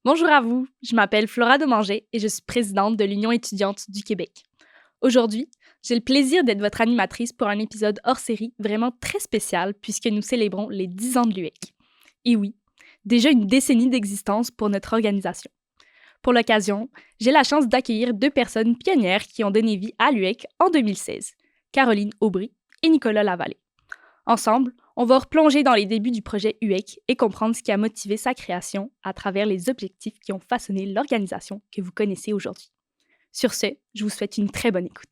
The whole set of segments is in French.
Bonjour à vous, je m'appelle Flora Domanger et je suis présidente de l'Union étudiante du Québec. Aujourd'hui, j'ai le plaisir d'être votre animatrice pour un épisode hors série vraiment très spécial puisque nous célébrons les 10 ans de l'UEC. Et oui, déjà une décennie d'existence pour notre organisation. Pour l'occasion, j'ai la chance d'accueillir deux personnes pionnières qui ont donné vie à l'UEC en 2016, Caroline Aubry et Nicolas Lavallée. Ensemble, on va replonger dans les débuts du projet UEC et comprendre ce qui a motivé sa création à travers les objectifs qui ont façonné l'organisation que vous connaissez aujourd'hui. Sur ce, je vous souhaite une très bonne écoute.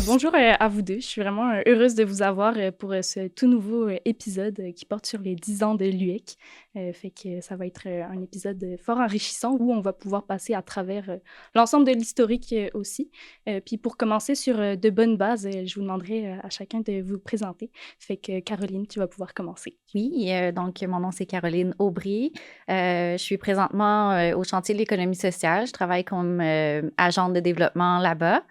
Bonjour à vous deux. Je suis vraiment heureuse de vous avoir pour ce tout nouveau épisode qui porte sur les 10 ans de l'UEC. Fait que ça va être un épisode fort enrichissant où on va pouvoir passer à travers l'ensemble de l'historique aussi. Puis pour commencer sur de bonnes bases, je vous demanderai à chacun de vous présenter. Fait que Caroline, tu vas pouvoir commencer. Oui, donc mon nom, c'est Caroline Aubry. Je suis présentement au chantier de l'économie sociale. Je travaille comme agente de développement là-bas.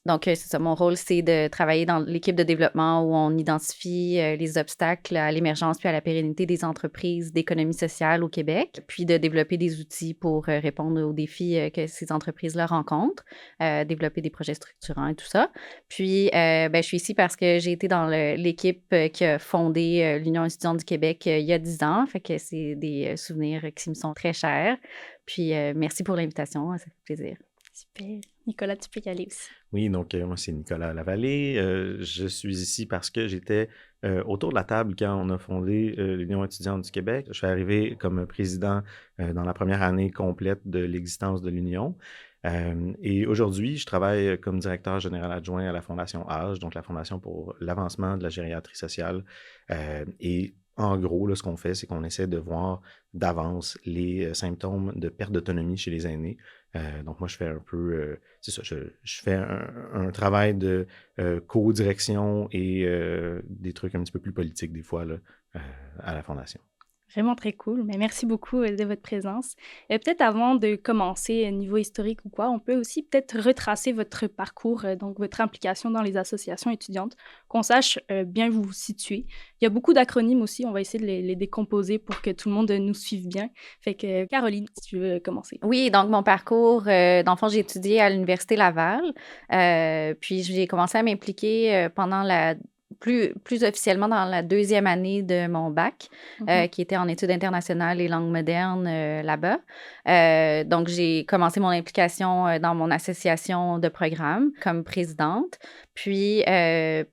Donc, c'est ça, mon rôle, c'est de travailler dans l'équipe de développement où on identifie les obstacles à l'émergence puis à la pérennité des entreprises d'économie sociale au Québec, puis de développer des outils pour répondre aux défis que ces entreprises-là rencontrent, développer des projets structurants et tout ça. Puis, je suis ici parce que j'ai été dans l'équipe qui a fondé l'Union étudiante du Québec il y a 10 ans. Fait que c'est des souvenirs qui me sont très chers. Puis, merci pour l'invitation, ça fait plaisir. Super. Nicolas, tu peux y aller aussi. Oui, donc moi, c'est Nicolas Lavallée. Je suis ici parce que j'étais autour de la table quand on a fondé l'Union étudiante du Québec. Je suis arrivé comme président dans la première année complète de l'existence de l'Union. Et aujourd'hui, je travaille comme directeur général adjoint à la Fondation AGE, donc la Fondation pour l'avancement de la gériatrie sociale. Et en gros, là, ce qu'on fait, c'est qu'on essaie de voir d'avance les symptômes de perte d'autonomie chez les aînés. Donc, moi, je fais un peu, c'est ça, je fais un travail de co-direction et des trucs un petit peu plus politiques des fois là, à la Fondation. Vraiment très cool. Mais merci beaucoup de votre présence. Peut-être avant de commencer niveau historique ou quoi, on peut aussi peut-être retracer votre parcours, donc votre implication dans les associations étudiantes, qu'on sache bien vous situer. Il y a beaucoup d'acronymes aussi, on va essayer de les décomposer pour que tout le monde nous suive bien. Fait que Caroline, si tu veux commencer. Oui, donc mon parcours, dans le fond, j'ai étudié à l'Université Laval, puis j'ai commencé à m'impliquer pendant plus officiellement dans la deuxième année de mon bac, qui était en études internationales et langues modernes là-bas. Donc, j'ai commencé mon implication dans mon association de programme comme présidente. Puis,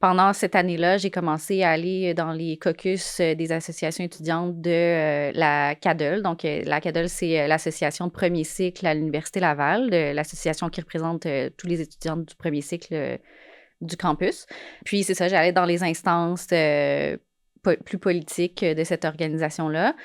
pendant cette année-là, j'ai commencé à aller dans les caucus des associations étudiantes de la CADEL. Donc, la CADEL, c'est l'association de premier cycle à l'Université Laval, l'association qui représente tous les étudiants du premier cycle du campus. Puis, c'est ça, j'allais dans les instances plus politiques de cette organisation-là.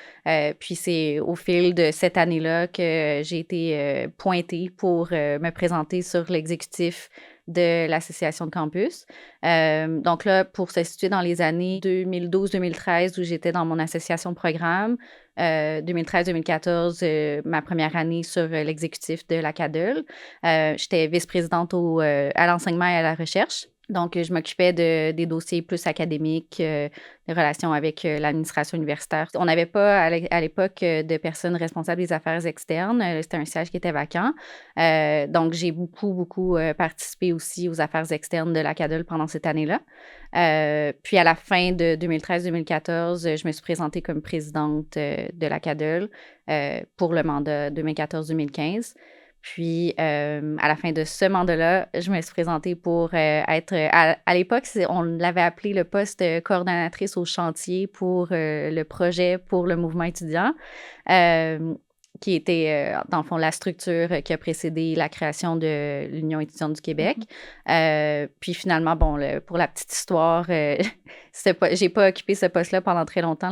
Puis, c'est au fil de cette année-là que j'ai été pointée pour me présenter sur l'exécutif de l'association de campus. Donc là, pour se situer dans les années 2012-2013 où j'étais dans mon association de programme, 2013-2014, ma première année sur l'exécutif de la CADEL. J'étais vice-présidente à l'enseignement et à la recherche. Donc, je m'occupais des dossiers plus académiques, des relations avec l'administration universitaire. On n'avait pas à l'époque de personnes responsables des affaires externes. C'était un siège qui était vacant. Donc, j'ai beaucoup participé aussi aux affaires externes de la CADEL pendant cette année-là. Puis, à la fin de 2013-2014, je me suis présentée comme présidente de la CADEL pour le mandat 2014-2015. Puis, à la fin de ce mandat-là, je me suis présentée pour être... À l'époque, on l'avait appelé le poste coordonnatrice au chantier pour le projet pour le mouvement étudiant, qui était, dans le fond, la structure qui a précédé la création de l'Union étudiante du Québec. Puis finalement, bon, pour la petite histoire, j'ai pas occupé ce poste-là pendant très longtemps.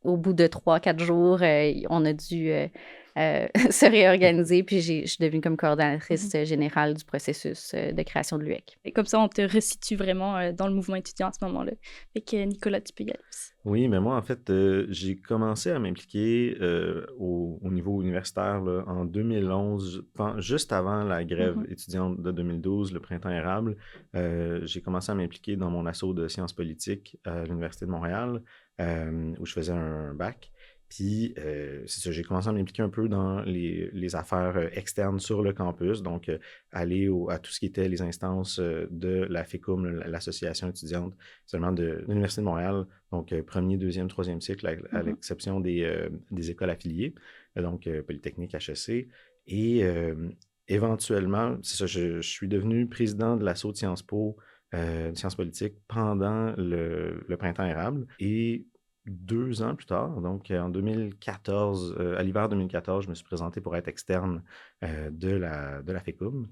Au bout de 3-4 jours, on a dû se réorganiser. Puis je suis devenue comme coordonnatrice générale du processus de création de l'UEC. Et comme ça, on te resitue vraiment dans le mouvement étudiant à ce moment-là. Fait que Nicolas, tu peux y aller aussi. Oui, mais moi, en fait, j'ai commencé à m'impliquer au niveau universitaire là, en 2011, juste avant la grève étudiante de 2012, le printemps érable. J'ai commencé à m'impliquer dans mon asso de sciences politiques à l'Université de Montréal, où je faisais un bac. Puis, c'est ça, j'ai commencé à m'impliquer un peu dans les affaires externes sur le campus, donc aller à tout ce qui était les instances de la FECUM, l'association étudiante seulement de l'Université de Montréal, donc premier, deuxième, troisième cycle, à l'exception des écoles affiliées, donc Polytechnique, HEC. Et éventuellement, c'est ça, je suis devenu président de l'assaut de Sciences Po, de sciences politiques, pendant le printemps érable. Et 2 ans plus tard, donc en 2014, à l'hiver 2014, je me suis présenté pour être externe de la FECUM.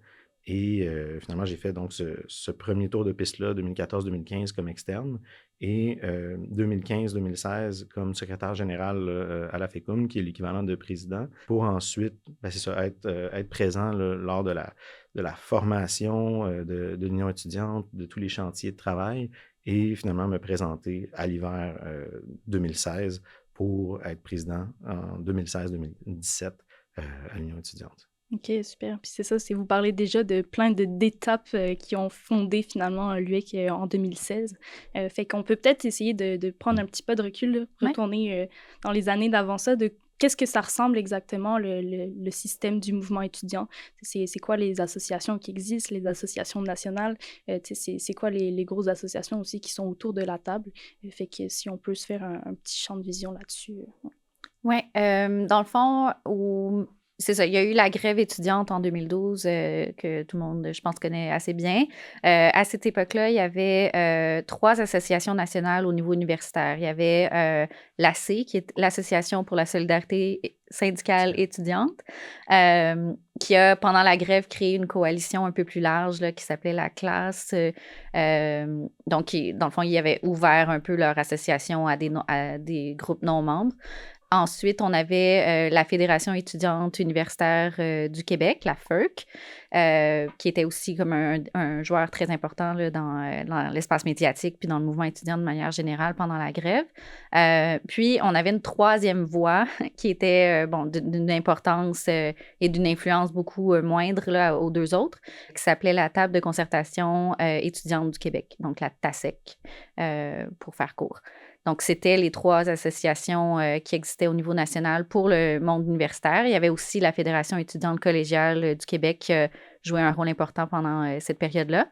Et finalement, j'ai fait donc ce premier tour de piste-là, 2014-2015 comme externe, et 2015-2016 comme secrétaire général à la FECUM, qui est l'équivalent de président, pour ensuite, c'est ça, être présent là, lors de la formation de l'Union étudiante, de tous les chantiers de travail, et finalement me présenter à l'hiver 2016 pour être président en 2016-2017 à l'Union étudiante. OK, super. Puis c'est ça, vous parlez déjà de plein d'étapes qui ont fondé finalement l'UEC en 2016. Fait qu'on peut peut-être essayer de prendre un petit peu de recul, là, retourner dans les années d'avant ça, de qu'est-ce que ça ressemble exactement, le système du mouvement étudiant? C'est quoi les associations qui existent, les associations nationales? C'est quoi les grosses associations aussi qui sont autour de la table? Fait que si on peut se faire un petit champ de vision là-dessus. Oui, dans le fond, c'est ça, il y a eu la grève étudiante en 2012 que tout le monde, je pense, connaît assez bien. À cette époque-là, il y avait 3 associations nationales au niveau universitaire. Il y avait l'AC, qui est l'Association pour la solidarité syndicale étudiante, qui a, pendant la grève, créé une coalition un peu plus large là, qui s'appelait la classe. Donc, dans le fond, ils avaient ouvert un peu leur association à des groupes non-membres. Ensuite, on avait la Fédération étudiante universitaire du Québec, la FEUC, qui était aussi comme un joueur très important là, dans l'espace médiatique puis dans le mouvement étudiant de manière générale pendant la grève. Puis, on avait une 3e voie qui était d'une importance et d'une influence beaucoup moindre là, aux 2 autres, qui s'appelait la Table de concertation étudiante du Québec, donc la TASEC, pour faire court. Donc, c'était les 3 associations qui existaient au niveau national pour le monde universitaire. Il y avait aussi la Fédération étudiante collégiale du Québec qui a joué un rôle important pendant cette période-là,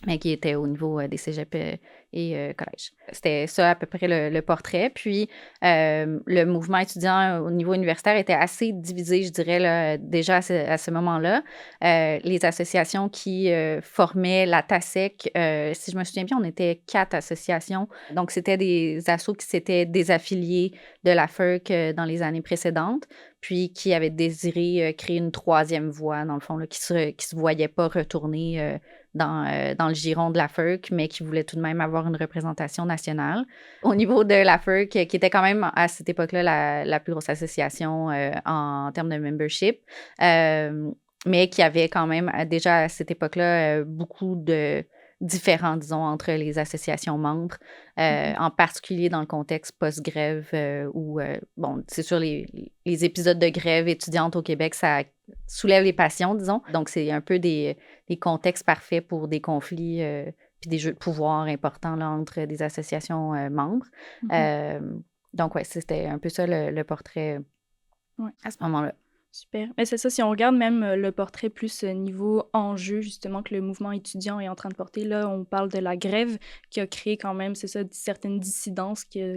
mais qui était au niveau des cégeps et collèges. C'était ça à peu près le portrait. Puis, le mouvement étudiant au niveau universitaire était assez divisé, je dirais, là, déjà à ce moment-là. Les associations qui formaient la TASEC, si je me souviens bien, on était 4 associations. Donc, c'était des assos qui s'étaient désaffiliés de la FEUC dans les années précédentes, puis qui avaient désiré créer une 3e voie, dans le fond, là, qui se voyait pas retourner dans le giron de la FEUC, mais qui voulait tout de même avoir une représentation nationale. Au niveau de la FEUC, qui était quand même à cette époque-là la plus grosse association en termes de membership, mais qui avait quand même déjà à cette époque-là beaucoup de différents, disons, entre les associations membres, en particulier dans le contexte post-grève où, c'est sûr, les épisodes de grève étudiante au Québec, ça soulève les passions, disons. Donc, c'est un peu des contextes parfaits pour des conflits puis des jeux de pouvoir importants là, entre des associations membres. Donc, ouais, c'était un peu ça le portrait à ce moment-là. Super. Mais c'est ça, si on regarde même le portrait plus niveau enjeu, justement, que le mouvement étudiant est en train de porter, là, on parle de la grève qui a créé quand même, c'est ça, certaines dissidences qui a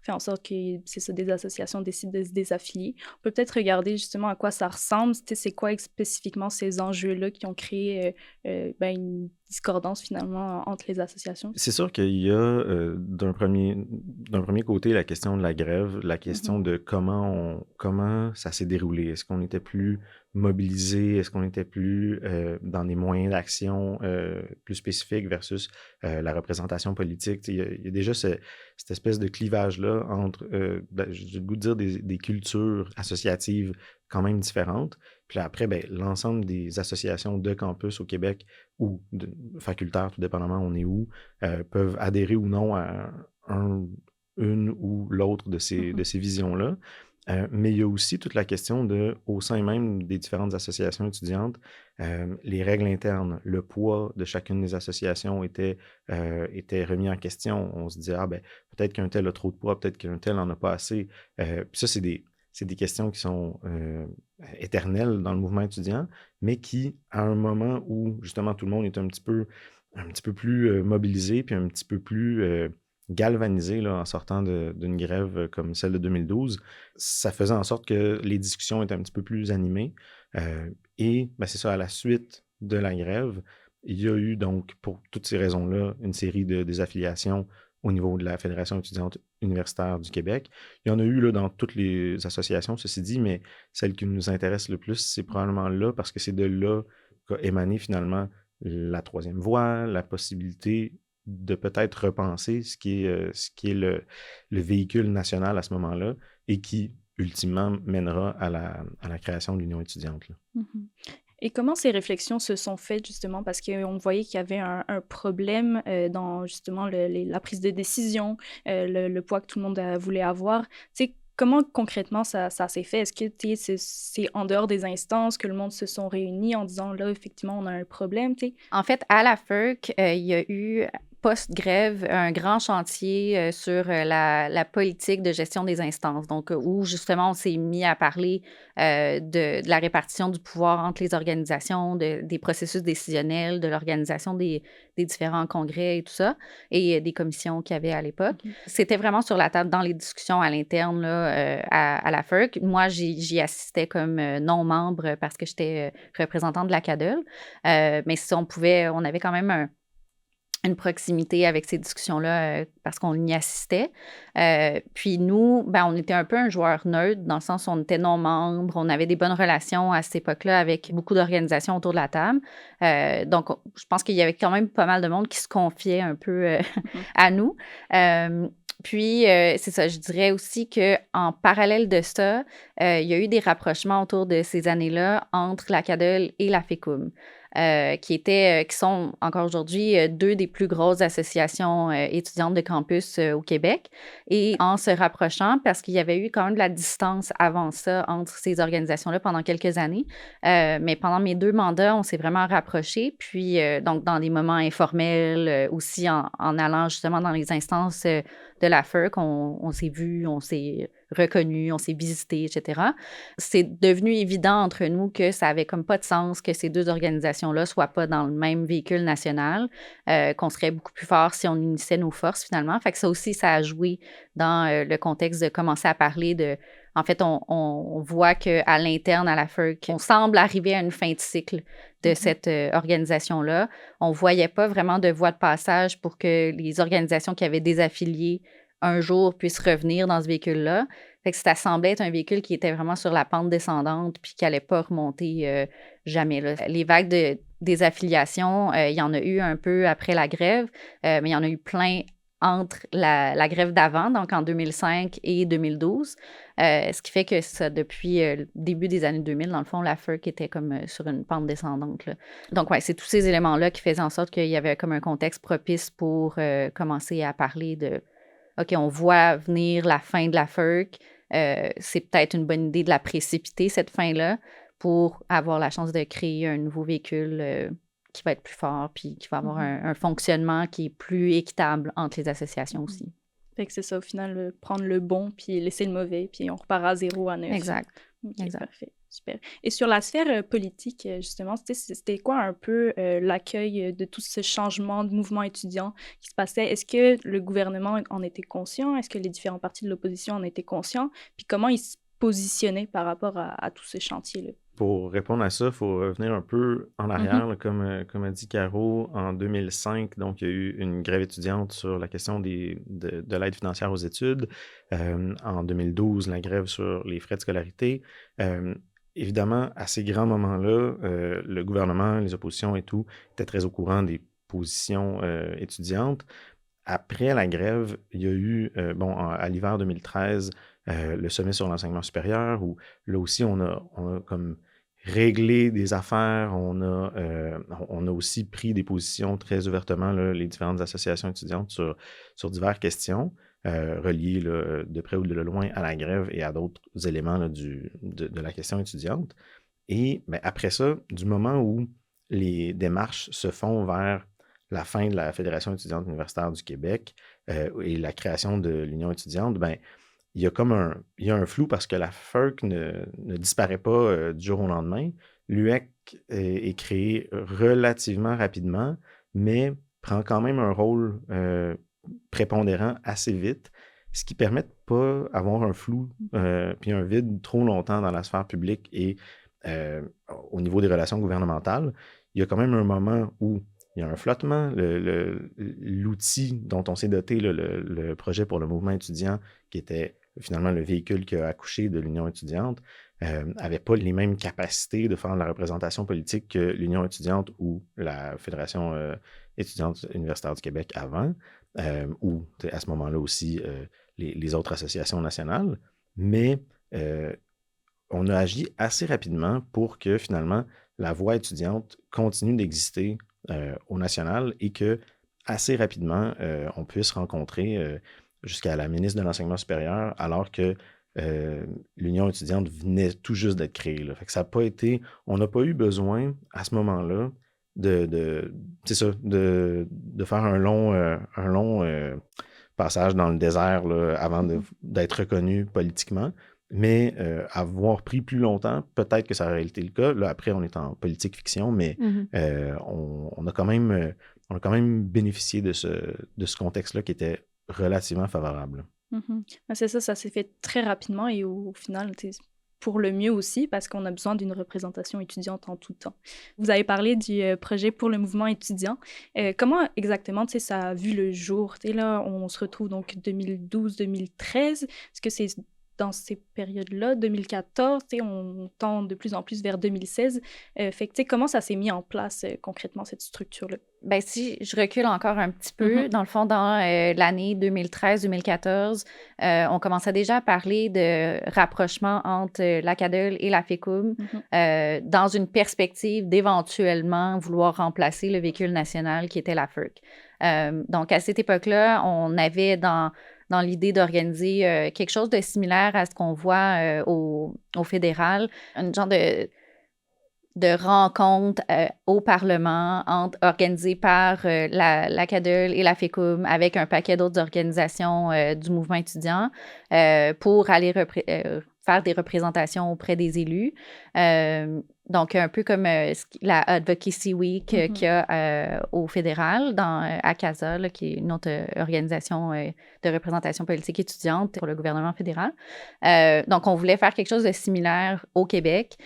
fait en sorte que, c'est ça, des associations décident de se désaffilier. On peut peut-être regarder justement à quoi ça ressemble, c'est quoi spécifiquement ces enjeux-là qui ont créé une discordance finalement entre les associations? C'est sûr qu'il y a d'un premier côté la question de la grève, la question de comment ça s'est déroulé. Est-ce qu'on était plus mobilisé? Est-ce qu'on était plus dans des moyens d'action plus spécifiques versus la représentation politique? Tu sais, il y a déjà cette espèce de clivage-là entre, j'ai le goût de dire, des cultures associatives quand même différentes. Puis là, après, ben, l'ensemble des associations de campus au Québec ou facultaires, tout dépendamment on est où, peuvent adhérer ou non à une ou l'autre de ces visions-là. Mais il y a aussi toute la question au sein même des différentes associations étudiantes, les règles internes, le poids de chacune des associations était remis en question. On se disait, ah ben, peut-être qu'un tel a trop de poids, peut-être qu'un tel n'en a pas assez. Puis ça, c'est des questions qui sont éternelles dans le mouvement étudiant, mais qui, à un moment où justement tout le monde est un petit peu plus mobilisé, puis un petit peu plus galvanisé là, en sortant d'une grève comme celle de 2012, ça faisait en sorte que les discussions étaient un petit peu plus animées. Et ben, c'est ça, à la suite de la grève, il y a eu donc, pour toutes ces raisons-là, une série de désaffiliations au niveau de la Fédération étudiante universitaire du Québec. Il y en a eu là, dans toutes les associations, ceci dit, mais celle qui nous intéresse le plus, c'est probablement là, parce que c'est de là qu'a émané finalement la troisième voie, la possibilité de peut-être repenser ce qui est le véhicule national à ce moment-là et qui, ultimement, mènera à la création de l'Union étudiante. Là. Mhm. Et comment ces réflexions se sont faites justement? Parce qu'on voyait qu'il y avait un problème dans justement la prise de décision, le poids que tout le monde voulait avoir. Tu sais, comment concrètement ça s'est fait? Est-ce que c'est en dehors des instances que le monde se sont réunis en disant là, effectivement, on a un problème, tu sais? En fait, à la FERC, il y a eu, post-grève, un grand chantier sur la politique de gestion des instances. Donc, où justement, on s'est mis à parler de la répartition du pouvoir entre les organisations, des processus décisionnels, de l'organisation des différents congrès et tout ça, et des commissions qu'il y avait à l'époque. C'était vraiment sur la table dans les discussions à l'interne là, à la FERC. Moi, j'y assistais comme non-membre parce que j'étais représentante de la CADEL. Mais si on avait quand même une proximité avec ces discussions-là parce qu'on y assistait. Puis nous, ben, on était un peu un joueur neutre dans le sens où on était non-membres, on avait des bonnes relations à cette époque-là avec beaucoup d'organisations autour de la table. Donc, je pense qu'il y avait quand même pas mal de monde qui se confiait un peu à nous. Puis, c'est ça, je dirais aussi qu'en parallèle de ça, il y a eu des rapprochements autour de ces années-là entre la CADEL et la FECUM. Qui sont encore aujourd'hui deux des plus grosses associations étudiantes de campus au Québec. Et en se rapprochant, parce qu'il y avait eu quand même de la distance avant ça entre ces organisations-là pendant quelques années, mais pendant mes 2 mandats, on s'est vraiment rapprochés. Puis, donc, dans des moments informels, aussi en allant justement dans les instances de la FERC, on s'est vus, on s'est reconnus, on s'est visités, etc. C'est devenu évident entre nous que ça avait comme pas de sens que ces deux organisations-là soient pas dans le même véhicule national, qu'on serait beaucoup plus fort si on unissait nos forces finalement. Fait que ça aussi, ça a joué dans le contexte de commencer à parler de... En fait, on voit qu'à l'interne, à la FERC, on semble arriver à une fin de cycle de cette organisation-là. On ne voyait pas vraiment de voie de passage pour que les organisations qui avaient désaffilié un jour puissent revenir dans ce véhicule-là. Fait que ça semblait être un véhicule qui était vraiment sur la pente descendante puis qui n'allait pas remonter jamais. Là. Les vagues de désaffiliation, il y en a eu un peu après la grève, mais il y en a eu plein entre la grève d'avant, donc en 2005 et 2012. Ce qui fait que ça, depuis le début des années 2000, dans le fond, la FERC était comme sur une pente descendante. Là. Donc, ouais, c'est tous ces éléments-là qui faisaient en sorte qu'il y avait comme un contexte propice pour commencer à parler de OK, on voit venir la fin de la FERC. C'est peut-être une bonne idée de la précipiter, cette fin-là, pour avoir la chance de créer un nouveau véhicule qui va être plus fort puis qui va avoir un fonctionnement qui est plus équitable entre les associations aussi. Fait que c'est ça, au final, prendre le bon puis laisser le mauvais, puis on repart à 0 à 9. Exact. Okay, exact. Parfait. Super. Et sur la sphère politique, justement, c'était quoi un peu l'accueil de tout ce changement de mouvement étudiant qui se passait? Est-ce que le gouvernement en était conscient? Est-ce que les différents partis de l'opposition en étaient conscients? Puis comment ils se positionnaient par rapport à tous ces chantiers-là? pour répondre à ça, il faut revenir un peu en Mhm. arrière, là, comme a dit Caro, en 2005, donc il y a eu une grève étudiante sur la question de l'aide financière aux études. En 2012, la grève sur les frais de scolarité. Évidemment, à ces grands moments-là, le gouvernement, les oppositions et tout étaient très au courant des positions étudiantes. Après la grève, il y a eu, à l'hiver 2013, le sommet sur l'enseignement supérieur, où là aussi, on a comme réglé des affaires, on a aussi pris des positions très ouvertement, là, les différentes associations étudiantes sur diverses questions reliées là, de près ou de loin à la grève et à d'autres éléments là, de la question étudiante. Et après ça, du moment où les démarches se font vers la fin de la Fédération étudiante universitaire du Québec et la création de l'Union étudiante, il y a il y a un flou parce que la FERC ne disparaît pas du jour au lendemain. L'UEC est créée relativement rapidement, mais prend quand même un rôle prépondérant assez vite, ce qui permet de ne pas avoir un flou puis un vide trop longtemps dans la sphère publique et au niveau des relations gouvernementales. Il y a quand même un moment où il y a un flottement. L'outil dont on s'est doté, le projet pour le mouvement étudiant, qui était finalement le véhicule qui a accouché de l'Union étudiante, n'avait pas les mêmes capacités de faire de la représentation politique que l'Union étudiante ou la Fédération étudiante universitaire du Québec avant, ou à ce moment-là aussi les autres associations nationales. Mais on a agi assez rapidement pour que finalement la voix étudiante continue d'exister au national et que assez rapidement on puisse rencontrer jusqu'à la ministre de l'Enseignement supérieur alors que l'Union étudiante venait tout juste d'être créée. Là. Fait que ça n'a pas été, on n'a pas eu besoin à ce moment-là c'est ça, de faire un long passage dans le désert là, avant d'être reconnu politiquement. Mais avoir pris plus longtemps, peut-être que ça aurait été le cas. Là, après, on est en politique fiction, mais on a quand même bénéficié de ce contexte-là qui était relativement favorable. C'est ça, ça s'est fait très rapidement et au final, pour le mieux aussi, parce qu'on a besoin d'une représentation étudiante en tout temps. Vous avez parlé du projet pour le mouvement étudiant. Comment exactement ça a vu le jour? Là, on se retrouve donc 2012-2013. Est-ce que c'est dans ces périodes-là, 2014, on tend de plus en plus vers 2016. Fait que, comment ça s'est mis en place concrètement, cette structure-là? Si je recule encore un petit peu, dans le fond, dans l'année 2013-2014, on commençait déjà à parler de rapprochement entre la CADEL et la FECUM dans une perspective d'éventuellement vouloir remplacer le véhicule national qui était la FERC. Donc, à cette époque-là, on avait dans l'idée d'organiser quelque chose de similaire à ce qu'on voit au fédéral, un genre de rencontre au Parlement organisée par la CADEL et la FECUM avec un paquet d'autres organisations du mouvement étudiant pour aller faire des représentations auprès des élus. Donc, un peu comme la Advocacy Week qu'il y a au fédéral, à CASA, là, qui est une autre organisation de représentation politique étudiante pour le gouvernement fédéral. Donc, on voulait faire quelque chose de similaire au Québec,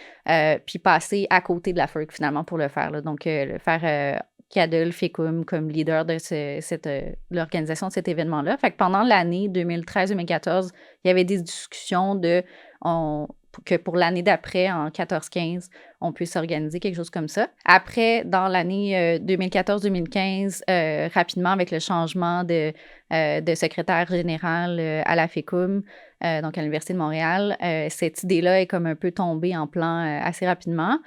puis passer à côté de la FERC, finalement, pour le faire. Là. Donc, faire CADEL, FECUM comme leader de l'organisation de cet événement-là. Fait que pendant l'année 2013-2014, il y avait des discussions que pour l'année d'après, en 14-15, on puisse organiser quelque chose comme ça. Après, dans l'année 2014-2015, rapidement, avec le changement de secrétaire général à la FECUM, donc à l'Université de Montréal, cette idée-là est comme un peu tombée en plan assez rapidement.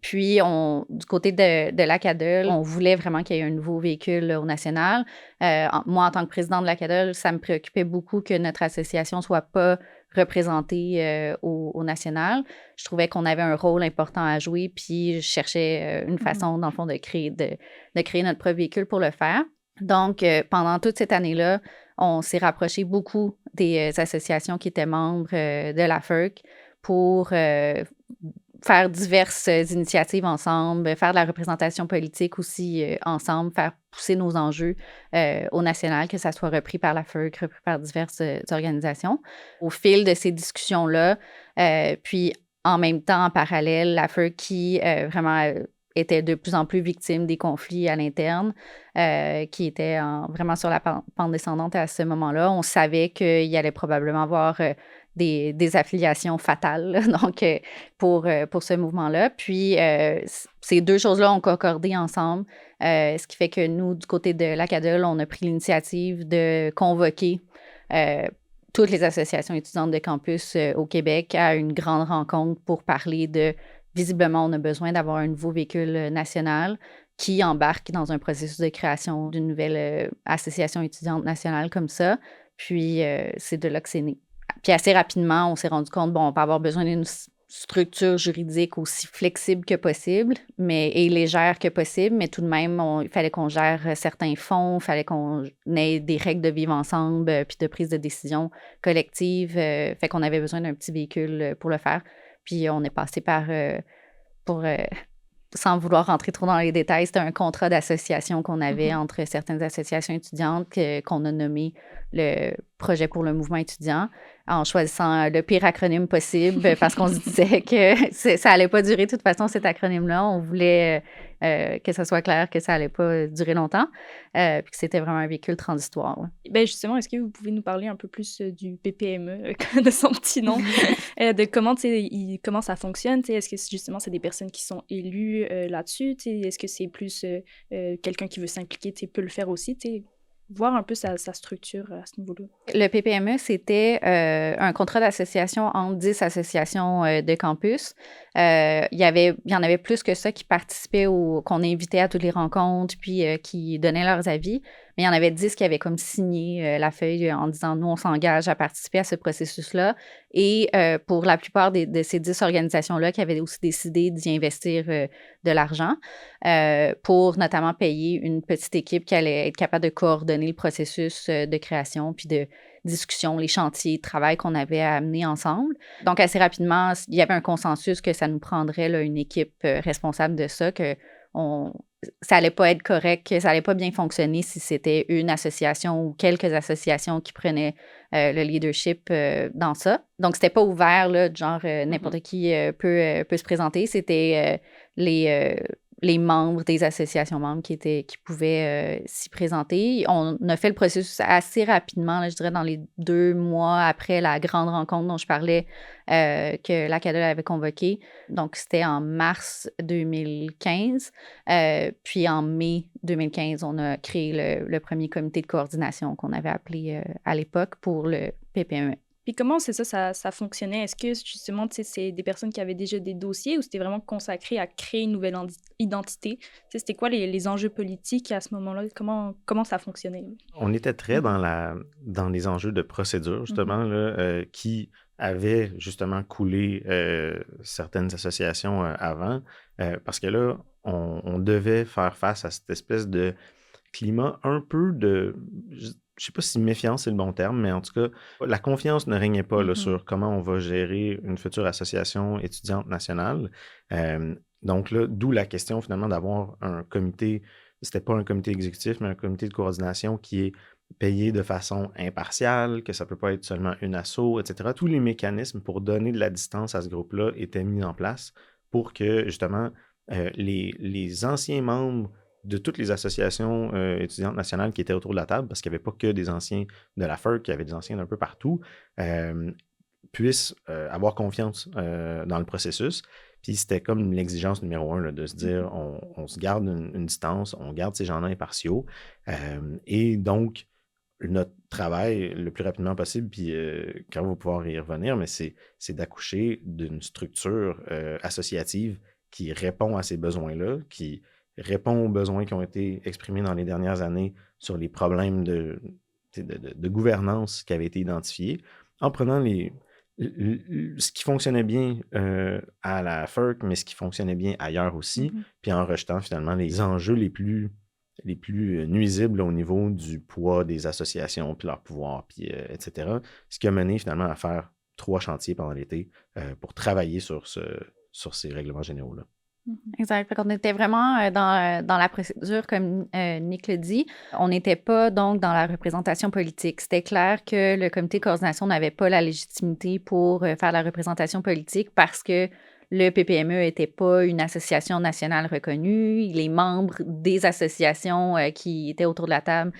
Puis, du côté de la CADEL, on voulait vraiment qu'il y ait un nouveau véhicule au national. Moi, en tant que présidente de la CADEL, ça me préoccupait beaucoup que notre association ne soit pas représentée au national. Je trouvais qu'on avait un rôle important à jouer, puis je cherchais une façon, dans le fond, de créer notre propre véhicule pour le faire. Donc, pendant toute cette année-là, on s'est rapproché beaucoup des associations qui étaient membres de la FERC pour faire diverses initiatives ensemble, faire de la représentation politique aussi ensemble, faire pousser nos enjeux au national, que ça soit repris par la FERC, repris par diverses organisations. Au fil de ces discussions-là, puis en même temps, en parallèle, la FERC qui vraiment était de plus en plus victime des conflits à l'interne, qui était vraiment sur la pente descendante à ce moment-là. On savait qu'il allait probablement avoir des affiliations fatales là, donc, pour ce mouvement-là. Puis, ces deux choses-là ont concordé ensemble, ce qui fait que nous, du côté de l'Acadol, on a pris l'initiative de convoquer toutes les associations étudiantes de campus au Québec à une grande rencontre pour parler de, visiblement, on a besoin d'avoir un nouveau véhicule national qui embarque dans un processus de création d'une nouvelle association étudiante nationale comme ça. Puis, c'est de là que c'est né. Puis assez rapidement, on s'est rendu compte, bon, on va avoir besoin d'une structure juridique aussi flexible que possible, et légère que possible, mais tout de même, il fallait qu'on gère certains fonds, il fallait qu'on ait des règles de vivre ensemble, puis de prise de décision collective. Fait qu'on avait besoin d'un petit véhicule pour le faire. Puis on est passé par, sans vouloir rentrer trop dans les détails, c'était un contrat d'association qu'on avait entre certaines associations étudiantes qu'on a nommé le Projet pour le mouvement étudiant, en choisissant le pire acronyme possible parce qu'on se disait que ça allait pas durer de toute façon, cet acronyme-là. On voulait que ça soit clair que ça allait pas durer longtemps, puis que c'était vraiment un véhicule transitoire. Ouais. Ben justement, est-ce que vous pouvez nous parler un peu plus du PPME, de son petit nom, de comment ça fonctionne? Est-ce que justement, c'est des personnes qui sont élues là-dessus? Est-ce que c'est plus quelqu'un qui veut s'impliquer peut le faire aussi? Voir un peu sa structure à ce niveau-là. Le PPME, c'était un contrat d'association entre 10 associations de campus. Il y en avait plus que ça qui participaient qu'on invitait à toutes les rencontres, puis qui donnaient leurs avis. Mais il y en avait 10 qui avaient comme signé la feuille en disant « Nous, on s'engage à participer à ce processus-là ». Et pour la plupart de ces 10 organisations-là qui avaient aussi décidé d'y investir de l'argent pour notamment payer une petite équipe qui allait être capable de coordonner le processus de création puis de discussion, les chantiers de travail qu'on avait à amener ensemble. Donc, assez rapidement, il y avait un consensus que ça nous prendrait là, une équipe responsable de ça, que ça allait pas être correct, que ça allait pas bien fonctionner si c'était une association ou quelques associations qui prenaient le leadership dans ça. Donc, c'était pas ouvert, là, genre n'importe qui peut se présenter. C'était les membres des associations membres qui pouvaient s'y présenter. On a fait le processus assez rapidement, là, je dirais dans les 2 mois après la grande rencontre dont je parlais que l'Acadol avait convoquée. Donc, c'était en mars 2015. Puis en mai 2015, on a créé le premier comité de coordination qu'on avait appelé à l'époque pour le PPME. Puis comment c'est ça fonctionnait? Est-ce que justement, c'est des personnes qui avaient déjà des dossiers ou c'était vraiment consacré à créer une nouvelle identité? C'était quoi les enjeux politiques à ce moment-là? Comment ça fonctionnait? On était très dans les enjeux de procédure, justement, là, qui avaient justement coulé certaines associations avant, parce que là, on devait faire face à cette espèce de climat un peu de... Je ne sais pas si méfiance c'est le bon terme, mais en tout cas, la confiance ne régnait pas là, sur comment on va gérer une future association étudiante nationale. Donc là, d'où la question finalement d'avoir un comité, c'était pas un comité exécutif, mais un comité de coordination qui est payé de façon impartiale, que ça ne peut pas être seulement une asso, etc. Tous les mécanismes pour donner de la distance à ce groupe-là étaient mis en place pour que justement les anciens membres de toutes les associations étudiantes nationales qui étaient autour de la table, parce qu'il n'y avait pas que des anciens de la FERC, il y avait des anciens d'un peu partout, puissent avoir confiance dans le processus. Puis c'était comme l'exigence numéro 1 là, de se dire on se garde une distance, on garde ces gens-là impartiaux. Et donc, notre travail le plus rapidement possible, puis quand on va pouvoir y revenir, mais c'est d'accoucher d'une structure associative qui répond à ces besoins-là, qui répond aux besoins qui ont été exprimés dans les dernières années sur les problèmes de gouvernance qui avaient été identifiés, en prenant ce qui fonctionnait bien à la FERC, mais ce qui fonctionnait bien ailleurs aussi, puis en rejetant finalement les enjeux les plus nuisibles au niveau du poids des associations, puis leur pouvoir, puis etc. Ce qui a mené finalement à faire 3 chantiers pendant l'été pour travailler sur ces règlements généraux-là. Exact. Fait qu'on était vraiment dans la procédure, comme Nick le dit. On n'était pas donc dans la représentation politique. C'était clair que le comité de coordination n'avait pas la légitimité pour faire la représentation politique parce que le PPME n'était pas une association nationale reconnue. Les membres des associations qui étaient autour de la table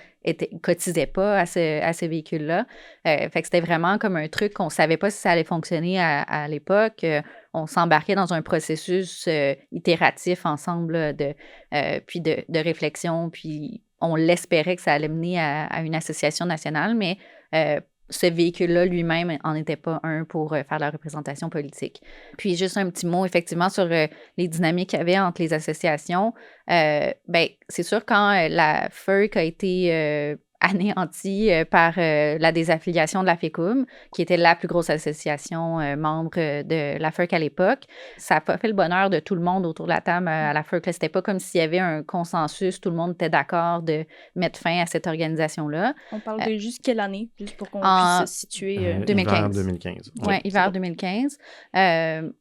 cotisaient pas à ce véhicule-là. Fait que c'était vraiment comme un truc qu'on savait pas si ça allait fonctionner à l'époque. On s'embarquait dans un processus itératif ensemble puis de réflexion, puis on l'espérait que ça allait mener à une association nationale, mais ce véhicule-là lui-même n'en était pas un pour faire la représentation politique. Puis juste un petit mot, effectivement, sur les dynamiques qu'il y avait entre les associations. Ben, c'est sûr, quand la FERC a été anéantie par la désaffiliation de la FECUM, qui était la plus grosse association membre de la FERC à l'époque. Ça n'a pas fait le bonheur de tout le monde autour de la table à la FERC. C'était pas comme s'il y avait un consensus, tout le monde était d'accord de mettre fin à cette organisation-là. On parle de juste quelle année, juste pour qu'on puisse se situer? 2015. Hiver 2015. Oui, hiver 2015.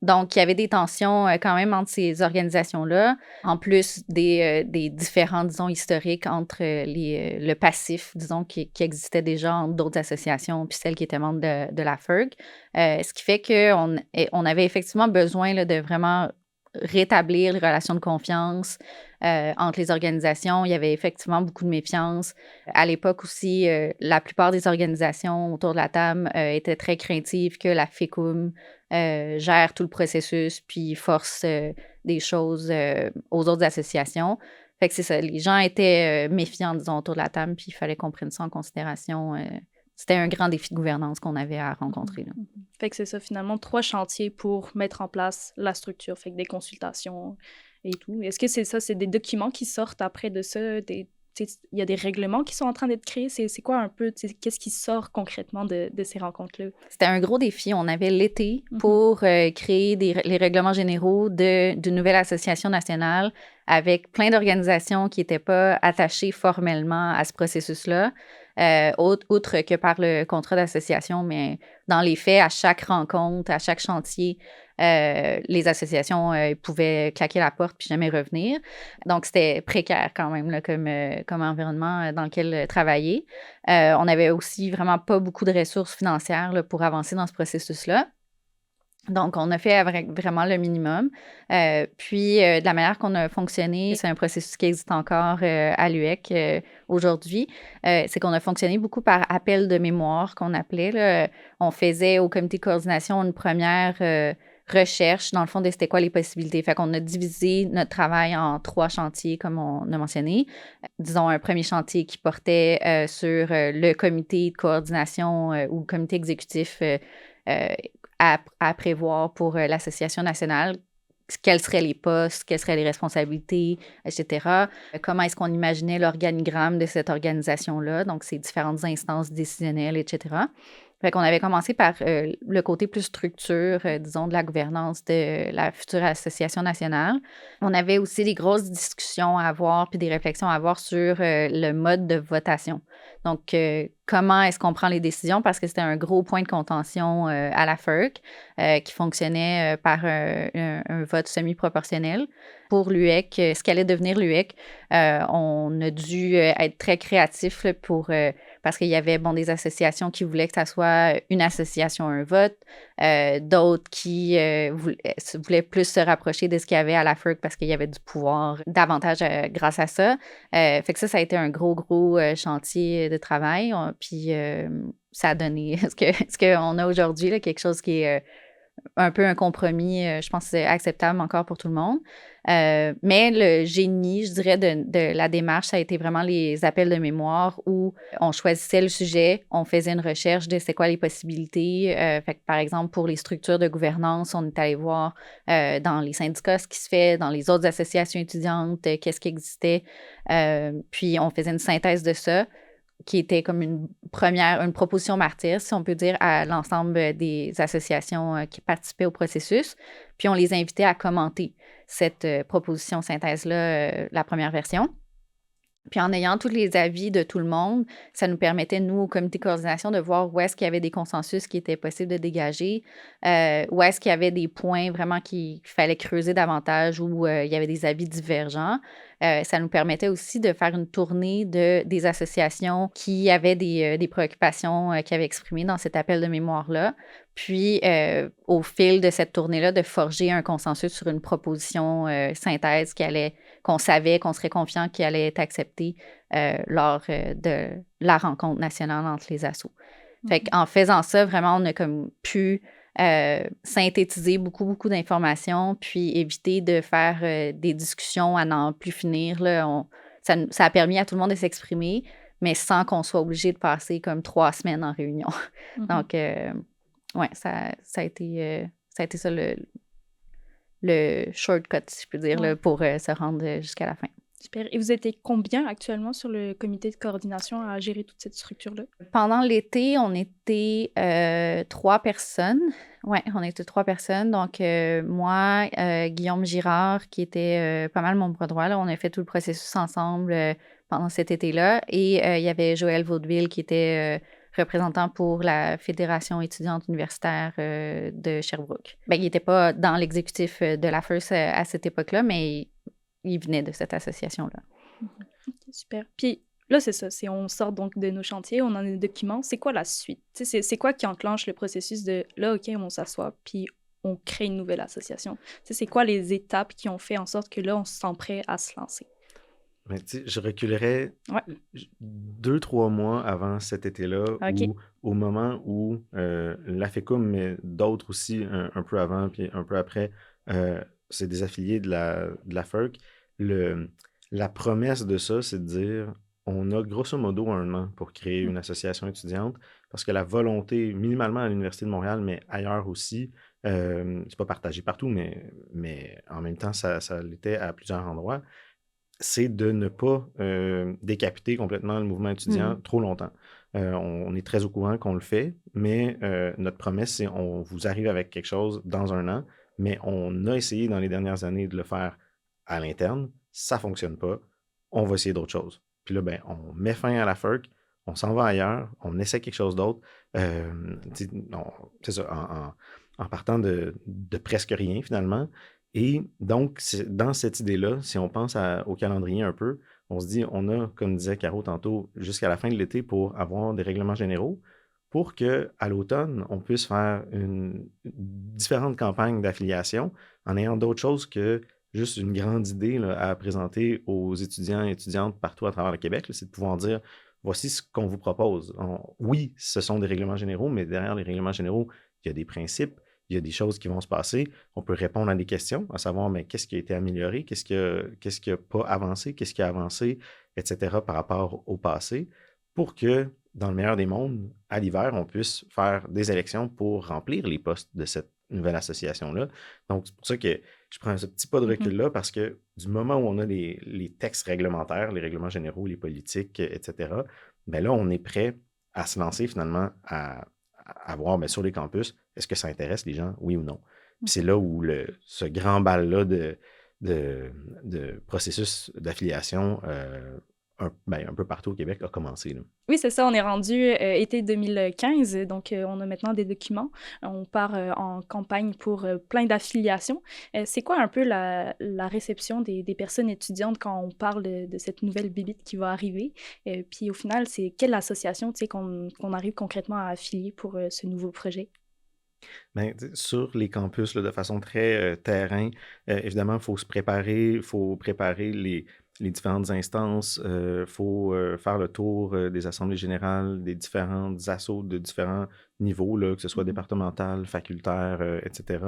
Donc, il y avait des tensions quand même entre ces organisations-là, en plus des différends, disons, historiques entre le passif, disons, qui existait déjà entre d'autres associations puis celles qui étaient membres de la FERC. Ce qui fait qu'on avait effectivement besoin là, de vraiment rétablir les relations de confiance entre les organisations. Il y avait effectivement beaucoup de méfiance. À l'époque aussi, la plupart des organisations autour de la table étaient très craintives que la FECUM gère tout le processus puis force des choses aux autres associations. Fait que c'est ça, les gens étaient méfiants, disons, autour de la table, puis il fallait qu'on prenne ça en considération. C'était un grand défi de gouvernance qu'on avait à rencontrer. Là. Fait que c'est ça, finalement, 3 chantiers pour mettre en place la structure, fait que des consultations et tout. Est-ce que c'est ça, c'est des documents qui sortent après de ça? Il y a des règlements qui sont en train d'être créés? C'est quoi un peu, qu'est-ce qui sort concrètement de ces rencontres-là? C'était un gros défi. On avait l'été pour créer les règlements généraux d'une nouvelle association nationale avec plein d'organisations qui n'étaient pas attachées formellement à ce processus-là, outre que par le contrat d'association, mais dans les faits, à chaque rencontre, à chaque chantier, les associations pouvaient claquer la porte puis jamais revenir. Donc, c'était précaire quand même là, comme environnement dans lequel travailler. On n'avait aussi vraiment pas beaucoup de ressources financières là, pour avancer dans ce processus-là. Donc, on a fait vraiment le minimum. Puis, de la manière qu'on a fonctionné, c'est un processus qui existe encore à l'UEC aujourd'hui, c'est qu'on a fonctionné beaucoup par appel de mémoire qu'on appelait. Là. On faisait au comité de coordination une première recherche, dans le fond, de c'était quoi les possibilités. Fait qu'on a divisé notre travail en 3 chantiers, comme on a mentionné. Disons, un premier chantier qui portait sur le comité de coordination ou le comité exécutif à prévoir pour l'association nationale, quels seraient les postes, quelles seraient les responsabilités, etc. Comment est-ce qu'on imaginait l'organigramme de cette organisation-là, donc ces différentes instances décisionnelles, etc. Fait qu'on avait commencé par le côté plus structure, disons, de la gouvernance de la future association nationale. On avait aussi des grosses discussions à avoir puis des réflexions à avoir sur le mode de votation. Donc, comment est-ce qu'on prend les décisions? Parce que c'était un gros point de contention à la FERC qui fonctionnait par un vote semi-proportionnel. Pour l'UEC, ce qu'allait devenir l'UEC, on a dû être très créatif là, parce qu'il y avait des associations qui voulaient que ça soit une association, un vote, d'autres qui voulaient plus se rapprocher de ce qu'il y avait à la FERC parce qu'il y avait du pouvoir davantage grâce à ça. Fait que ça a été un gros chantier de travail. Puis ça a donné ce qu'on a aujourd'hui, là, quelque chose qui est un peu un compromis, je pense que c'est acceptable encore pour tout le monde. Mais le génie, je dirais, de la démarche, ça a été vraiment les appels de mémoire où on choisissait le sujet, on faisait une recherche de c'est quoi les possibilités. Fait que, par exemple, pour les structures de gouvernance, on est allé voir dans les syndicats ce qui se fait, dans les autres associations étudiantes, qu'est-ce qui existait. Puis on faisait une synthèse de ça, qui était comme une proposition martyre, si on peut dire, à l'ensemble des associations qui participaient au processus. Puis on les invitait à commenter cette proposition synthèse-là, la première version. Puis en ayant tous les avis de tout le monde, ça nous permettait, nous, au comité de coordination, de voir où est-ce qu'il y avait des consensus qui étaient possibles de dégager, où est-ce qu'il y avait des points vraiment qu'il fallait creuser davantage, où il y avait des avis divergents. Ça nous permettait aussi de faire une tournée des associations qui avaient des préoccupations qu'ils avaient exprimées dans cet appel de mémoire-là. Puis, au fil de cette tournée-là, de forger un consensus sur une proposition synthèse qu'on savait, qu'on serait confiant qu'il allait être accepté lors de la rencontre nationale entre les assos. Fait qu'en faisant ça, vraiment, on a comme pu synthétiser beaucoup, beaucoup d'informations, puis éviter de faire des discussions à n'en plus finir. Là. Ça a permis à tout le monde de s'exprimer, mais sans qu'on soit obligé de passer comme 3 semaines en réunion. Donc, ouais, ça a été ça le shortcut, si je peux dire, là, pour se rendre jusqu'à la fin. Super. Et vous étiez combien actuellement sur le comité de coordination à gérer toute cette structure-là? Pendant l'été, on était 3 personnes. Ouais, on était 3 personnes. Donc, moi, Guillaume Girard, qui était pas mal mon bras droit, là, on a fait tout le processus ensemble pendant cet été-là. Et il y avait Joël Vaudeville, qui était représentant pour la Fédération étudiante universitaire de Sherbrooke. Ben, il n'était pas dans l'exécutif de la FIRST à cette époque-là, mais il venait de cette association-là. OK, super. Puis là, c'est ça, on sort donc de nos chantiers, on en a des documents. C'est quoi la suite? C'est quoi qui enclenche le processus de là, OK, on s'assoit, puis on crée une nouvelle association? C'est quoi les étapes qui ont fait en sorte que là, on se sent prêt à se lancer? Mais tu sais, je reculerais Ouais. 2-3 mois avant cet été-là, OK. ou au moment où la FECUM, mais d'autres aussi un peu avant puis un peu après, c'est des affiliés de la FERC. La promesse de ça, c'est de dire on a grosso modo 1 an pour créer une association étudiante, parce que la volonté, minimalement à l'Université de Montréal, mais ailleurs aussi, c'est pas partagé partout, mais en même temps, ça l'était à plusieurs endroits, c'est de ne pas décapiter complètement le mouvement étudiant trop longtemps. On est très au courant qu'on le fait, mais notre promesse, c'est on vous arrive avec quelque chose dans 1 an, mais on a essayé dans les dernières années de le faire à l'interne, ça ne fonctionne pas, on va essayer d'autres choses. Puis là, ben, on met fin à la FERC, on s'en va ailleurs, on essaie quelque chose d'autre. C'est ça, en partant de presque rien finalement. Et donc, dans cette idée-là, si on pense au calendrier un peu, on se dit, on a, comme disait Caro tantôt, jusqu'à la fin de l'été pour avoir des règlements généraux, pour qu'à l'automne, on puisse faire une différente campagne d'affiliation en ayant d'autres choses que juste une grande idée là, à présenter aux étudiants et étudiantes partout à travers le Québec. C'est de pouvoir dire, voici ce qu'on vous propose. Oui, ce sont des règlements généraux, mais derrière les règlements généraux, il y a des principes, il y a des choses qui vont se passer. On peut répondre à des questions, à savoir, mais qu'est-ce qui a été amélioré, qu'est-ce qui n'a pas avancé, qu'est-ce qui a avancé, etc. par rapport au passé, pour que, dans le meilleur des mondes, à l'hiver, on puisse faire des élections pour remplir les postes de cette nouvelle association-là. Donc, c'est pour ça que je prends ce petit pas de recul-là, parce que du moment où on a les textes réglementaires, les règlements généraux, les politiques, etc., bien là, on est prêt à se lancer finalement à voir bien, sur les campus, est-ce que ça intéresse les gens, oui ou non? Puis c'est là où ce grand bal-là de processus d'affiliation un peu partout au Québec a commencé. Là. Oui, c'est ça, on est rendu été 2015, donc on a maintenant des documents. On part en campagne pour plein d'affiliations. C'est quoi un peu la réception des personnes étudiantes quand on parle de cette nouvelle bibite qui va arriver? Puis au final, c'est quelle association qu'on arrive concrètement à affilier pour ce nouveau projet? Ben, sur les campus, là, de façon très terrain, évidemment, il faut se préparer, il faut préparer les différentes instances, il faut faire le tour des assemblées générales, des différentes assos de différents niveaux, là, que ce soit départemental, facultaire, etc.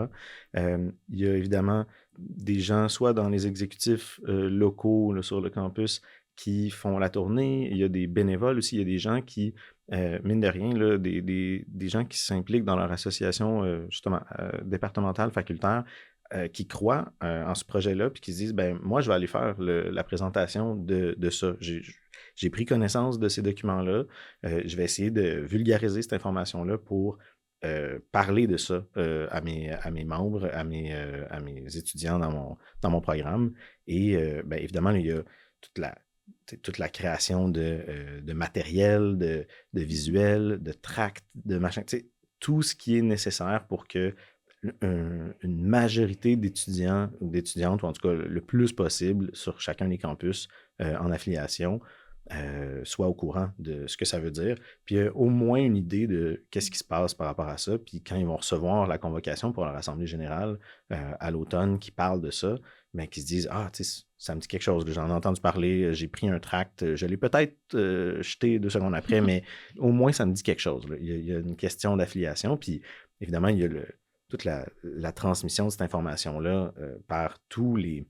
Il y a évidemment des gens, soit dans les exécutifs locaux là, sur le campus, qui font la tournée. Il y a des bénévoles aussi, il y a des gens qui mine de rien, là, des gens qui s'impliquent dans leur association, justement, départementale, facultaire, qui croient en ce projet-là, puis qui se disent, ben moi, je vais aller faire la présentation de ça. J'ai pris connaissance de ces documents-là. Je vais essayer de vulgariser cette information-là pour parler de ça à mes membres, à mes étudiants dans mon programme. Et bien évidemment, là, il y a toute toute la création de matériel, de visuel, de tracts, de machin, tout ce qui est nécessaire pour que une majorité d'étudiants ou d'étudiantes, ou en tout cas le plus possible sur chacun des campus en affiliation, soit au courant de ce que ça veut dire, puis au moins une idée de qu'est-ce qui se passe par rapport à ça, puis quand ils vont recevoir la convocation pour leur assemblée générale à l'automne qui parle de ça, mais qui se disent « Ah, tu sais, ça me dit quelque chose, j'en ai entendu parler, j'ai pris un tract, je l'ai peut-être jeté 2 secondes après, mais au moins ça me dit quelque chose. » Il y a une question d'affiliation, puis évidemment, il y a toute la transmission de cette information-là par tous les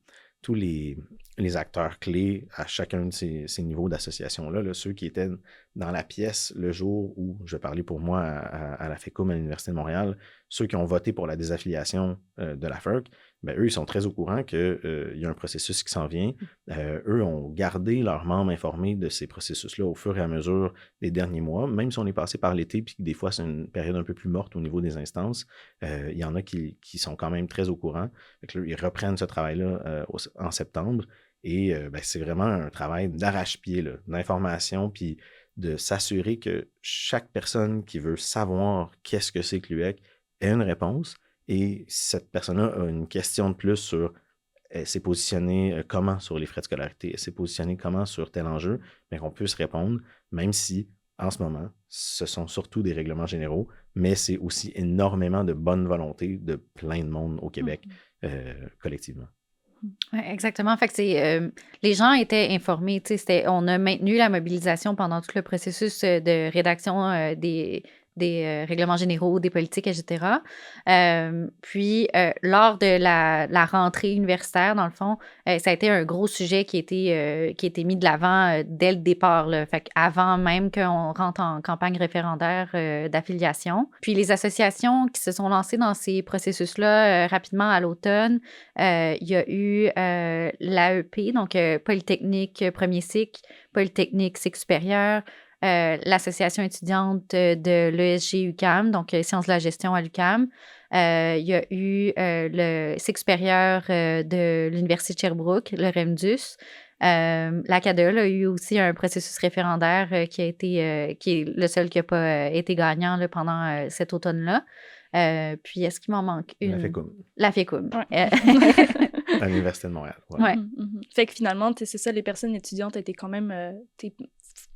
acteurs clés à chacun de ces niveaux d'association-là, là, ceux qui étaient dans la pièce le jour où je parlais pour moi à la FECUM à l'Université de Montréal, ceux qui ont voté pour la désaffiliation de la FERC, ben, eux, ils sont très au courant qu'il y a un processus qui s'en vient. Eux ont gardé leurs membres informés de ces processus-là au fur et à mesure des derniers mois, même si on est passé par l'été, puis des fois, c'est une période un peu plus morte au niveau des instances. Il y en a qui sont quand même très au courant. Donc, là, ils reprennent ce travail-là en septembre. Et ben, c'est vraiment un travail d'arrache-pied, là, d'information, puis de s'assurer que chaque personne qui veut savoir qu'est-ce que c'est que l'UEC ait une réponse. Et si cette personne-là a une question de plus sur elle s'est positionnée comment sur les frais de scolarité, elle s'est positionnée comment sur tel enjeu, bien qu'on puisse répondre, même si en ce moment, ce sont surtout des règlements généraux, mais c'est aussi énormément de bonne volonté de plein de monde au Québec collectivement. Oui, exactement. Fait que les gens étaient informés. On a maintenu la mobilisation pendant tout le processus de rédaction des règlements généraux, des politiques, etc. Puis, lors de la rentrée universitaire, dans le fond, ça a été un gros sujet qui a été mis de l'avant dès le départ, là. Fait qu'avant même qu'on rentre en campagne référendaire d'affiliation. Puis, les associations qui se sont lancées dans ces processus-là rapidement à l'automne, il y a eu l'AEP, donc Polytechnique premier cycle, Polytechnique cycle supérieur, l'association étudiante de l'ESG-UQAM, donc Sciences de la gestion à l'UQAM. Il y a eu le cycle supérieur de l'Université de Sherbrooke, le REMDUS. L'ACADEL a eu aussi un processus référendaire qui est le seul qui n'a pas été gagnant là, pendant cet automne-là. Puis, est-ce qu'il m'en manque une? La FECUM. La FECUM. Ouais. À l'Université de Montréal. Ouais. Ouais. Fait que finalement, c'est ça, les personnes étudiantes étaient quand même